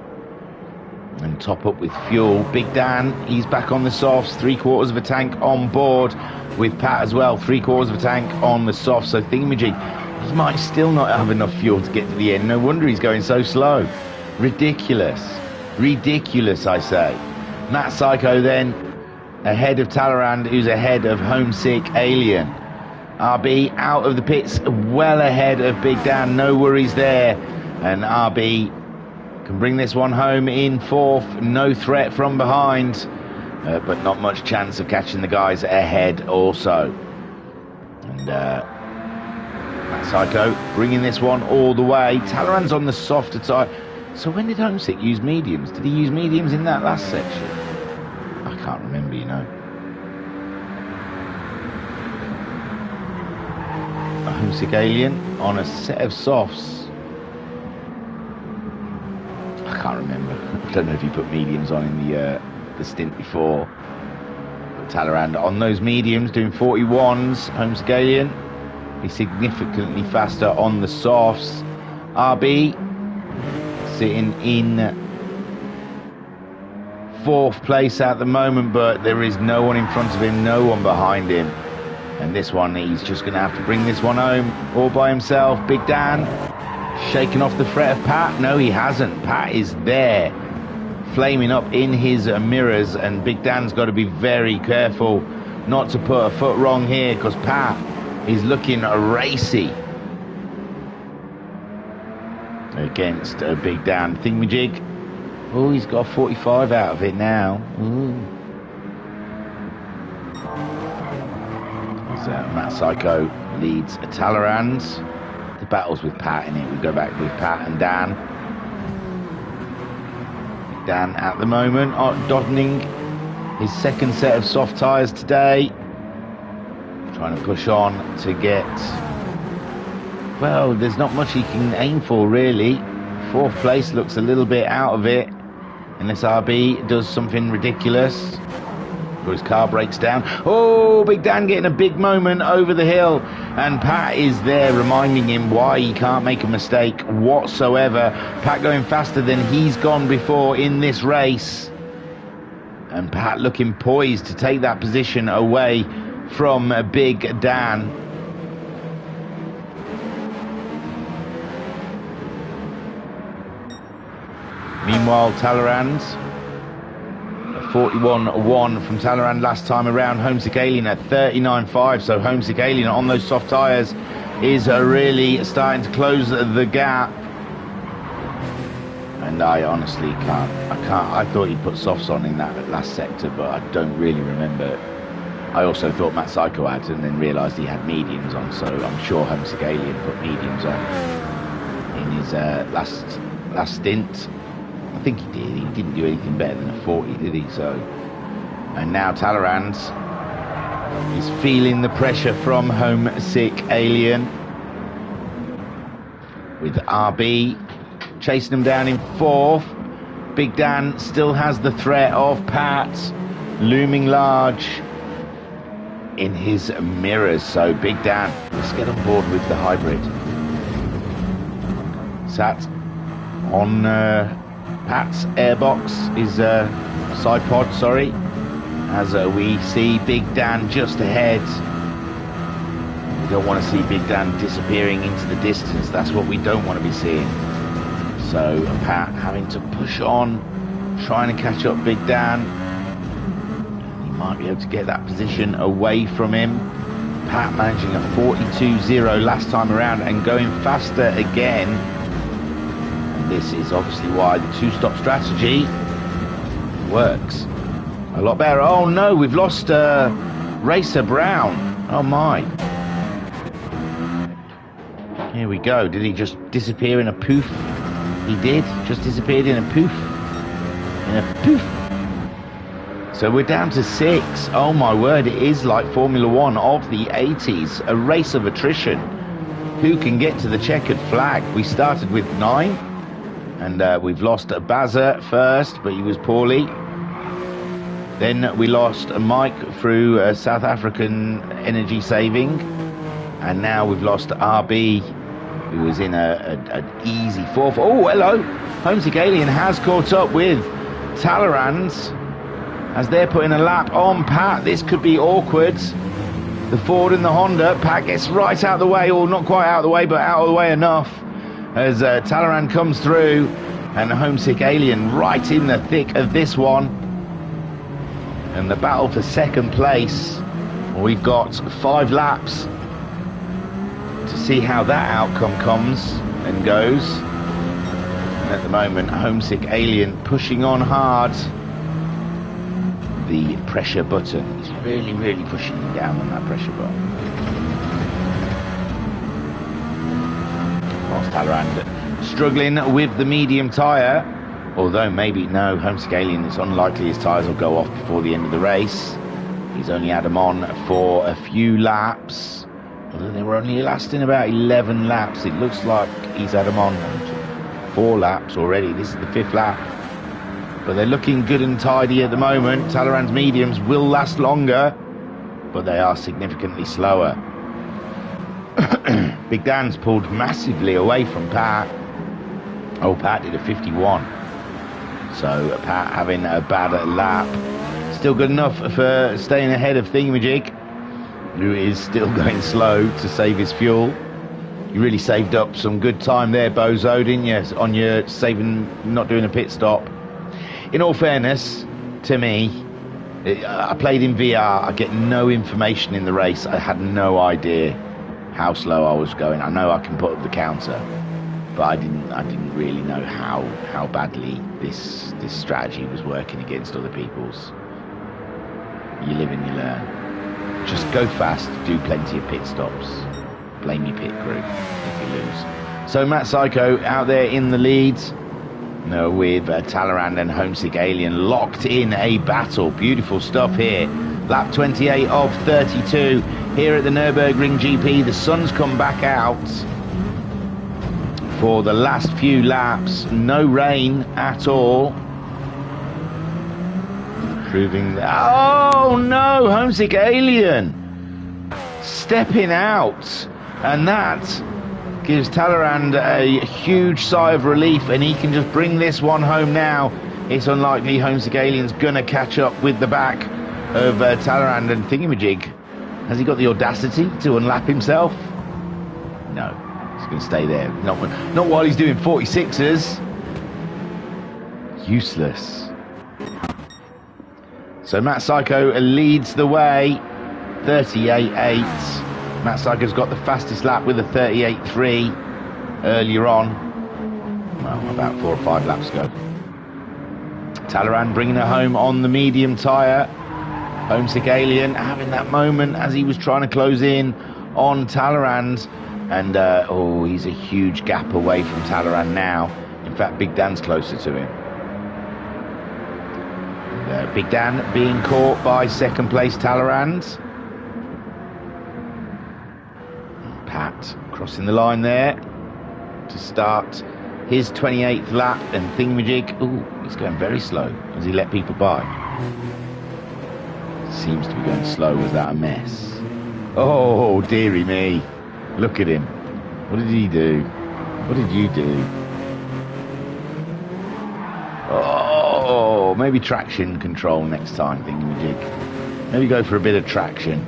And top up with fuel. Big Dan, he's back on the softs. 3/4 of a tank on board with Pat as well. 3/4 of a tank on the softs. So thingamajig, he might still not have enough fuel to get to the end. No wonder he's going so slow. Ridiculous. Ridiculous, I say. Matt Psycho then ahead of Talleyrand, who's ahead of Homesick Alien. RB out of the pits, well ahead of Big Dan. No worries there. And RB can bring this one home in fourth. No threat from behind, but not much chance of catching the guys ahead also. And Matt Psycho bringing this one all the way. Talleyrand's on the softer tyre. So when did Homesick use mediums? Did he use mediums in that last section? I can't remember, you know. A Homesick Alien on a set of softs. I can't remember. I don't know if he put mediums on in the stint before. But Talleyrand on those mediums doing 41s. Homesick Alien is significantly faster on the softs. RB sitting in fourth place at the moment, but there is no one in front of him, no one behind him. And this one, he's just going to have to bring this one home all by himself. Big Dan shaking off the threat of Pat. No, he hasn't. Pat is there, flaming up in his mirrors, and Big Dan's got to be very careful not to put a foot wrong here, because Pat is looking racy against a Big Dan. Thingamajig, oh, he's got a 45 out of it now. Ooh. As Matt Psycho leads a Talleyrand. The battles with Pat in it. We go back with Pat and Dan. Dan at the moment donning his second set of soft tyres today. Trying to push on to get... Well, there's not much he can aim for, really. Fourth place looks a little bit out of it, unless RB does something ridiculous, or his car breaks down. Oh, Big Dan getting a big moment over the hill, and Pat is there reminding him why he can't make a mistake whatsoever. Pat going faster than he's gone before in this race, and Pat looking poised to take that position away from Big Dan. Meanwhile, Talleyrand, 41.1 from Talleyrand last time around. Homesick Alien at 39.5, so Homesick Alien on those soft tyres is really starting to close the gap. And I honestly can't. I thought he put softs on in that last sector, but I don't really remember. I also thought Matt Psycho had, and then realised he had mediums on, so I'm sure Homesick Alien put mediums on in his last stint. I think he did. He didn't do anything better than a 40, did he? So, and now Talleyrand He's feeling the pressure from Homesick Alien. With RB chasing him down in 4th. Big Dan still has the threat of Pat looming large in his mirrors. So Big Dan, let's get on board with the hybrid. Sat on Pat's airbox, his side pod, sorry, as we see Big Dan just ahead. We don't want to see Big Dan disappearing into the distance. That's what we don't want to be seeing. So Pat having to push on, trying to catch up Big Dan. He might be able to get that position away from him. Pat managing a 42.0 last time around and going faster again. And this is obviously why the two-stop strategy works a lot better. Oh no, we've lost Racer Brown. Oh my. Here we go. Did he just disappear in a poof? He did. Just disappeared in a poof. In a poof. So we're down to 6. Oh my word, it is like Formula 1 of the 80s. A race of attrition. Who can get to the checkered flag? We started with 9. And we've lost Baza first, but he was poorly. Then we lost Mike through South African energy saving. And now we've lost RB, who was in an easy 4th. Oh, hello. Homesick Alien has caught up with Talleyrand as they're putting a lap on Pat. This could be awkward. The Ford and the Honda. Pat gets right out of the way, or not quite out of the way, but out of the way enough as Talleyrand comes through, and the Homesick Alien right in the thick of this one. And the battle for second place. We've got 5 laps to see how that outcome comes and goes. And at the moment, Homesick Alien pushing on hard. The pressure button. He's really, really pushing down on that pressure button. Whilst Talleyrand struggling with the medium tyre. Although maybe, no, Homesick Alien, it's unlikely his tyres will go off before the end of the race. He's only had them on for a few laps. Although they were only lasting about 11 laps. It looks like he's had them on 4 laps already. This is the 5th lap. But they're looking good and tidy at the moment. Talleyrand's mediums will last longer, but they are significantly slower. Big Dan's pulled massively away from Pat. Oh, Pat did a 51. So Pat having a bad lap. Still good enough for staying ahead of Thingamajig, who is still going slow to save his fuel. You really saved up some good time there, Bozo, didn't you? On your saving, not doing a pit stop. In all fairness, to me, I played in VR. I get no information in the race. I had no idea how slow I was going. I know I can put up the counter, but I didn't really know how badly this strategy was working against other people's. You live and you learn. Just go fast, do plenty of pit stops. Blame your pit crew if you lose. So Matt Psycho out there in the lead. No, with Talleyrand and Homesick Alien locked in a battle. Beautiful stuff here. Lap 28 of 32 here at the Nürburgring GP. The sun's come back out for the last few laps. No rain at all. Proving that. Oh no, Homesick Alien stepping out, and that gives Talleyrand a huge sigh of relief, and he can just bring this one home now. It's unlikely Homesick Alien's gonna catch up with the back of Talleyrand and Thingamajig. Has he got the audacity to unlap himself? No, he's gonna stay there. Not while he's doing 46ers. Useless. So Matt Psycho leads the way, 38.8. Matt Psycho's got the fastest lap with a 38.3 earlier on. Well, about 4 or 5 laps ago. Talleyrand bringing it home on the medium tyre. Homesick Alien having that moment as he was trying to close in on Talleyrand. And, oh, he's a huge gap away from Talleyrand now. In fact, Big Dan's closer to him. Big Dan being caught by second place Talleyrand. Crossing the line there to start his 28th lap, and Thingamajig, ooh, he's going very slow. Has he let people by? Seems to be going slow. Was that a mess? Oh, dearie me. Look at him. What did he do? What did you do? Oh, maybe traction control next time, Thingamajig. Maybe go for a bit of traction.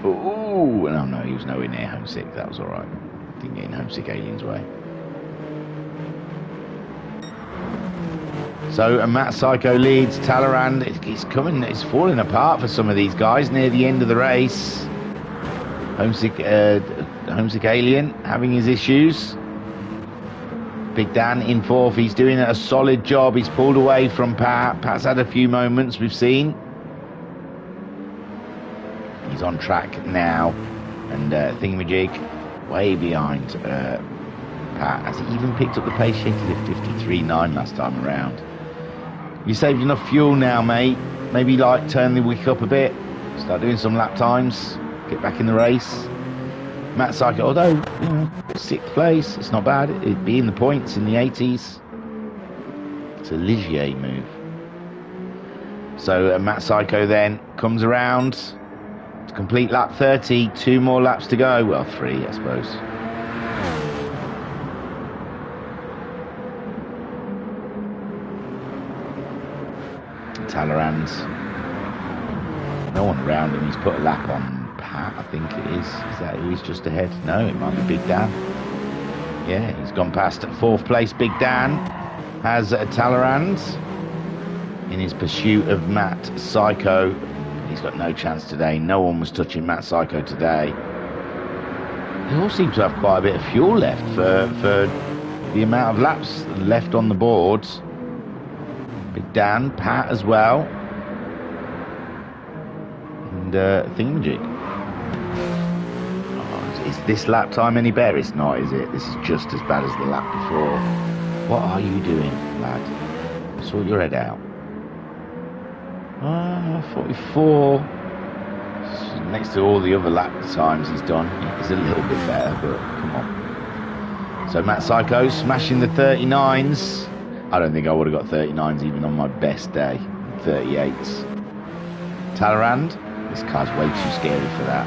Ooh, no, he was nowhere near homesick. That was all right. Didn't get in homesick alien's way. So Matt Psycho leads. Talleyrand, it's falling apart for some of these guys near the end of the race. Homesick alien having his issues. Big Dan in fourth. He's doing a solid job. He's pulled away from Pat. Pat's had a few moments we've seen. He's on track now, and Thingamajig way behind Pat. Has he even picked up the pace? He did 53.9 last time around. You saved enough fuel now, mate. Maybe like turn the wick up a bit, start doing some lap times, get back in the race. Matt Psycho, although you know, 6th place, it's not bad. It'd be in the points in the 80s. It's a Ligier move. So Matt Psycho then comes around to complete lap 30. 2 more laps to go. Well, 3, I suppose. Talleyrand. No one around him. He's put a lap on Pat, I think it is. Is that who he's just ahead? No, it might be Big Dan. Yeah, he's gone past 4th place. Big Dan has Talleyrand in his pursuit of Matt Psycho. He's got no chance today. No one was touching Matt Psycho today. They all seem to have quite a bit of fuel left for the amount of laps left on the boards. Big Dan, Pat as well, and Thingamajig. Oh, is this lap time any better? It's not, is it? This is just as bad as the lap before. What are you doing, lad? Sort your head out. 44. Next to all the other lap times he's done, he's a little bit better, but come on. So Matt Psycho smashing the 39s. I don't think I would have got 39s even on my best day. 38s. Talleyrand, this car's way too scary for that.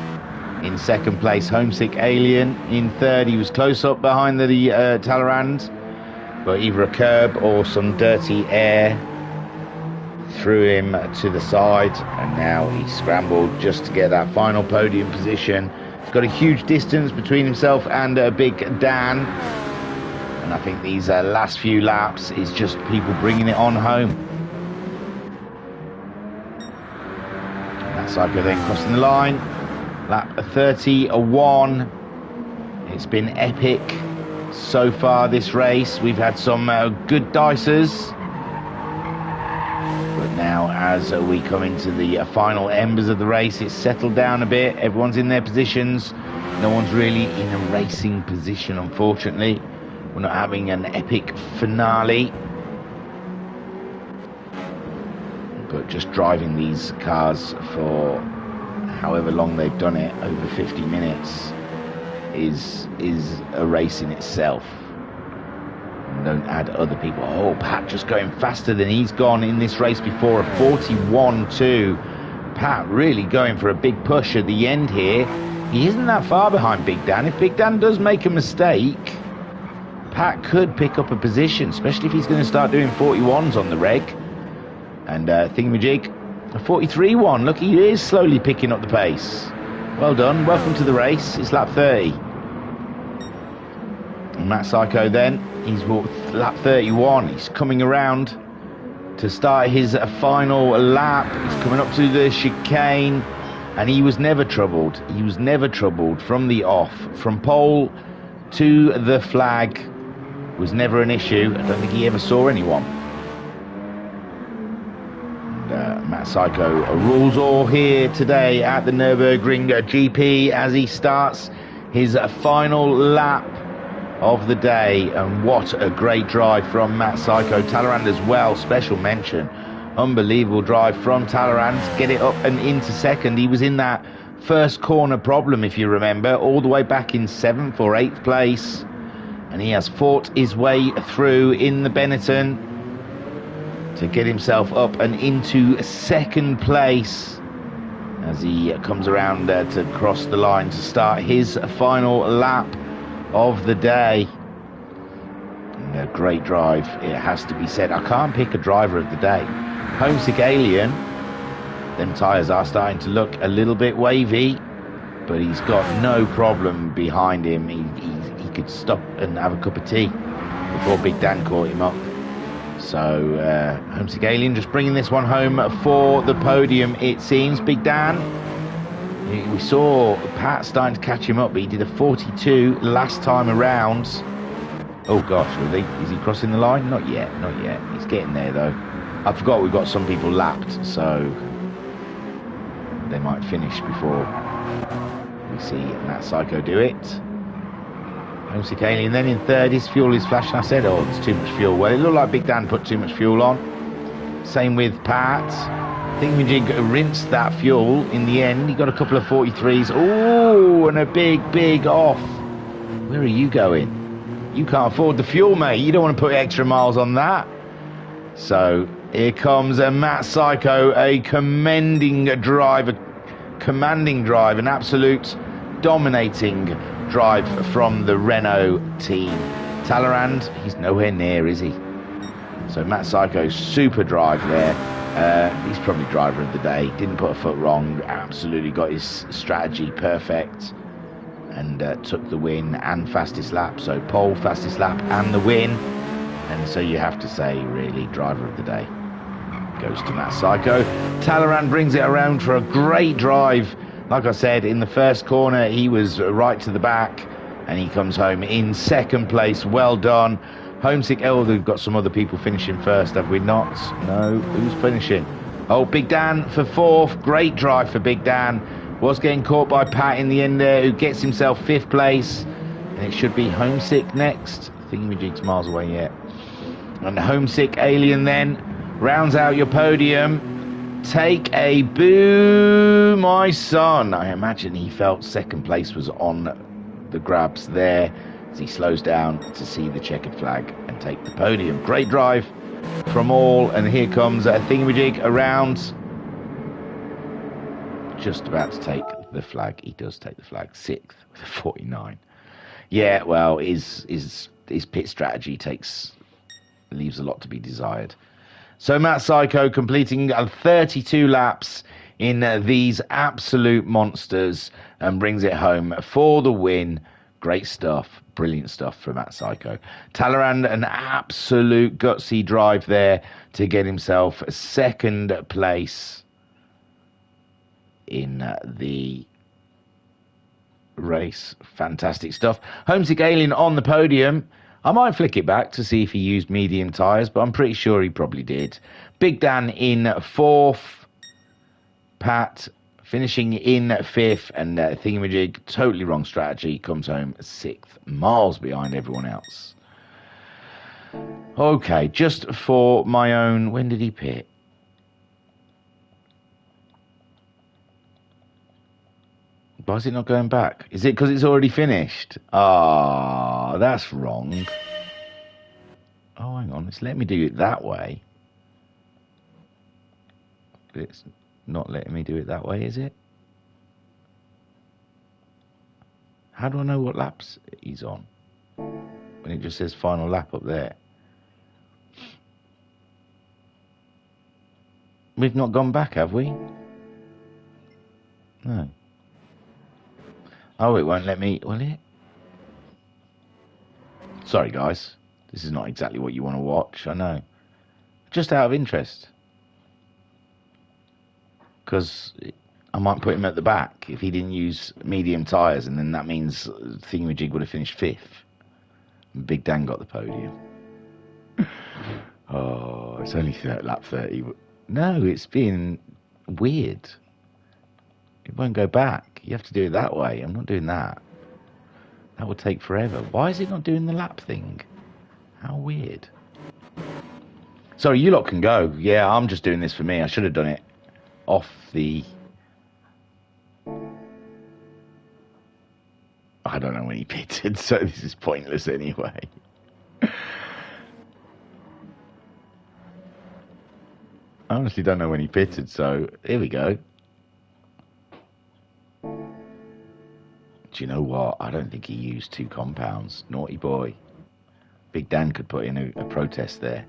In 2nd place, Homesick Alien. In 3rd, he was close up behind the Talleyrand, but either a curb or some dirty air threw him to the side, and now he scrambled just to get that final podium position. He's got a huge distance between himself and Big Dan. And I think these last few laps is just people bringing it on home. And that Psycho then crossing the line. Lap 31. It's been epic so far this race. We've had some good dicers. But now as we come into the final embers of the race, it's settled down a bit. Everyone's in their positions. No one's really in a racing position, unfortunately. We're not having an epic finale, but just driving these cars for however long they've done it, over 50 minutes, is a race in itself. And don't add other people. Oh, Pat just going faster than he's gone in this race before, a 41.2. Pat really going for a big push at the end here. He isn't that far behind Big Dan. If Big Dan does make a mistake, Pat could pick up a position, especially if he's going to start doing 41s on the reg. And Thingamajig, a 43.1. Look, he is slowly picking up the pace. Well done. Welcome to the race. It's lap 30. And Matt Psycho then, he's walked lap 31. He's coming around to start his final lap. He's coming up to the chicane, and he was never troubled. He was never troubled from the off. From pole to the flag was never an issue. I don't think he ever saw anyone. And, Matt Psycho rules all here today at the Nürburgring GP as he starts his final lap of the day. And what a great drive from Matt Psycho. Talleyrand as well, special mention. Unbelievable drive from Talleyrand to get it up and into second. He was in that first corner problem, if you remember, all the way back in 7th or 8th place. And he has fought his way through in the Benetton to get himself up and into 2nd place as he comes around to cross the line to start his final lap of the day. And a great drive, it has to be said. I can't pick a driver of the day. Homesick Alien, them tyres are starting to look a little bit wavy, but he's got no problem behind him. He could stop and have a cup of tea before Big Dan caught him up. So Homesick Alien just bringing this one home for the podium, it seems. Big Dan, we saw Pat starting to catch him up, but he did a 42 last time around. Oh gosh, really? Is he crossing the line? Not yet, not yet. He's getting there though. I forgot we've got some people lapped, so they might finish before we see Matt Psycho do it. Homesick Alien then in 3rd. His fuel is flashing. I said, oh, there's too much fuel. Well, it looked like Big Dan put too much fuel on. Same with Pat. Thingamajig rinsed that fuel in the end. He got a couple of 43s. Oh, and a big off. Where are you going? You can't afford the fuel, mate. You don't want to put extra miles on that. So here comes a Matt Psycho, a commanding drive, an absolute dominating drive from the Renault team. Talleyrand, he's nowhere near, is he? So Matt Psycho, super drive there. He's probably driver of the day. Didn't put a foot wrong. Absolutely got his strategy perfect. And took the win and fastest lap. So pole, fastest lap and the win. And so you have to say, really, driver of the day goes to Matt Psycho. Talleyrand brings it around for a great drive. Like I said, in the first corner, he was right to the back. And he comes home in 2nd place. Well done. Homesick. Oh, they've got some other people finishing first, have we not? No. Who's finishing? Oh, Big Dan for 4th. Great drive for Big Dan. Was getting caught by Pat in the end there, who gets himself 5th place. And it should be Homesick next. Thingamajig's miles away yet. And the Homesick Alien then rounds out your podium. Take a boo, my son. I imagine he felt 2nd place was on the grabs there as he slows down to see the checkered flag and take the podium. Great drive from all. And here comes Thingamajig around. Just about to take the flag. He does take the flag. 6th with a 49. Yeah, well, his pit strategy leaves a lot to be desired. So Matt Psycho completing 32 laps in these absolute monsters and brings it home for the win. Great stuff. Brilliant stuff from Matt Psycho. Talleyrand, an absolute gutsy drive there to get himself 2nd place in the race. Fantastic stuff. Homesick Alien on the podium. I might flick it back to see if he used medium tyres, but I'm pretty sure he probably did. Big Dan in 4th. Pat finishing in 5th. And Thingamajig, totally wrong strategy, comes home 6th. Miles behind everyone else. Okay, just for my own... When did he pit? Why is it not going back? Is it because it's already finished? Ah, that's wrong. Oh, hang on. It's letting me do it that way. But it's not letting me do it that way, is it? How do I know what laps he's on? When it just says final lap up there. We've not gone back, have we? No. Oh, it won't let me, will it? Sorry, guys. This is not exactly what you want to watch, I know. Just out of interest. Because I might put him at the back if he didn't use medium tyres, and then that means Thingamajig would have finished 5th. And Big Dan got the podium. Oh, it's only lap 30. No, it's being weird. It won't go back. You have to do it that way. I'm not doing that. That would take forever. Why is it not doing the lap thing? How weird. Sorry, you lot can go. Yeah, I'm just doing this for me. I should have done it off the I don't know when he pitted, so this is pointless anyway. I honestly don't know when he pitted, so here we go. Do you know what? I don't think he used 2 compounds. Naughty boy. Big Dan could put in a protest there.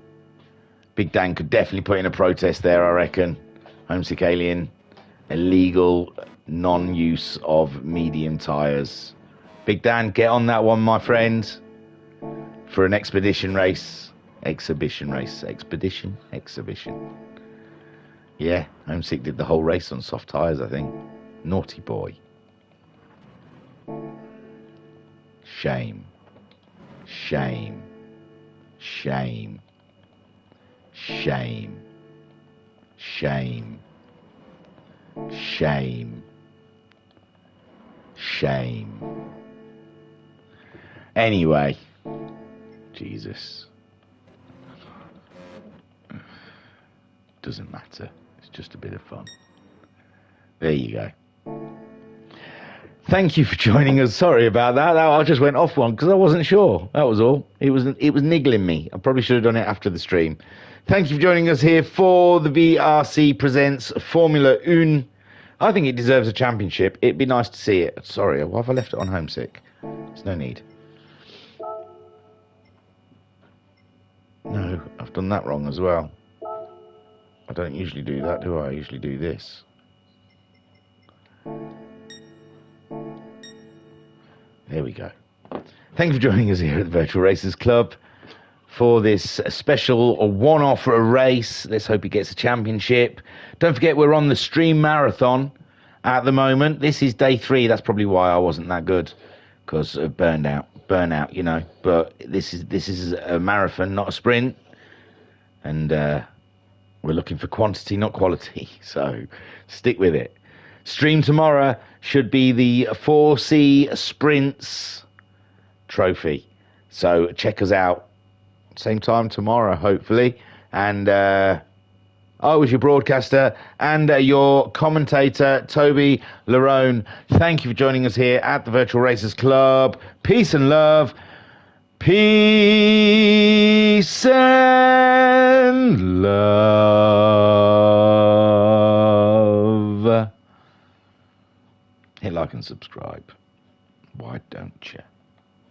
Big Dan could definitely put in a protest there, I reckon. Homesick Alien. Illegal non-use of medium tyres. Big Dan, get on that one, my friend. For an expedition race. Exhibition race. Expedition? Exhibition. Yeah, Homesick did the whole race on soft tyres, I think. Naughty boy. Shame. Shame. Shame. Shame. Shame. Shame. Shame. Anyway. Jesus. Doesn't matter. It's just a bit of fun. There you go. Thank you for joining us. Sorry about that. I just went off one because I wasn't sure. That was all. It was niggling me. I probably should have done it after the stream. Thank you for joining us here for the VRC Presents Formula One. I think it deserves a championship. It'd be nice to see it. Sorry, why have I left it on Homesick? There's no need. No, I've done that wrong as well. I don't usually do that, do I? I usually do this. There we go. Thank you for joining us here at the Virtual Racers Club for this special one-off race. Let's hope he gets a championship. Don't forget, we're on the stream marathon at the moment. This is day 3. That's probably why I wasn't that good, because of burnout, you know. But this is a marathon, not a sprint, and we're looking for quantity, not quality. So stick with it. Stream tomorrow should be the 4C Sprints trophy. So check us out. Same time tomorrow, hopefully. And I was your broadcaster and your commentator, Toby Larone. Thank you for joining us here at the Virtual Racers Club. Peace and love. Peace and love. Hit like and subscribe. Why don't you?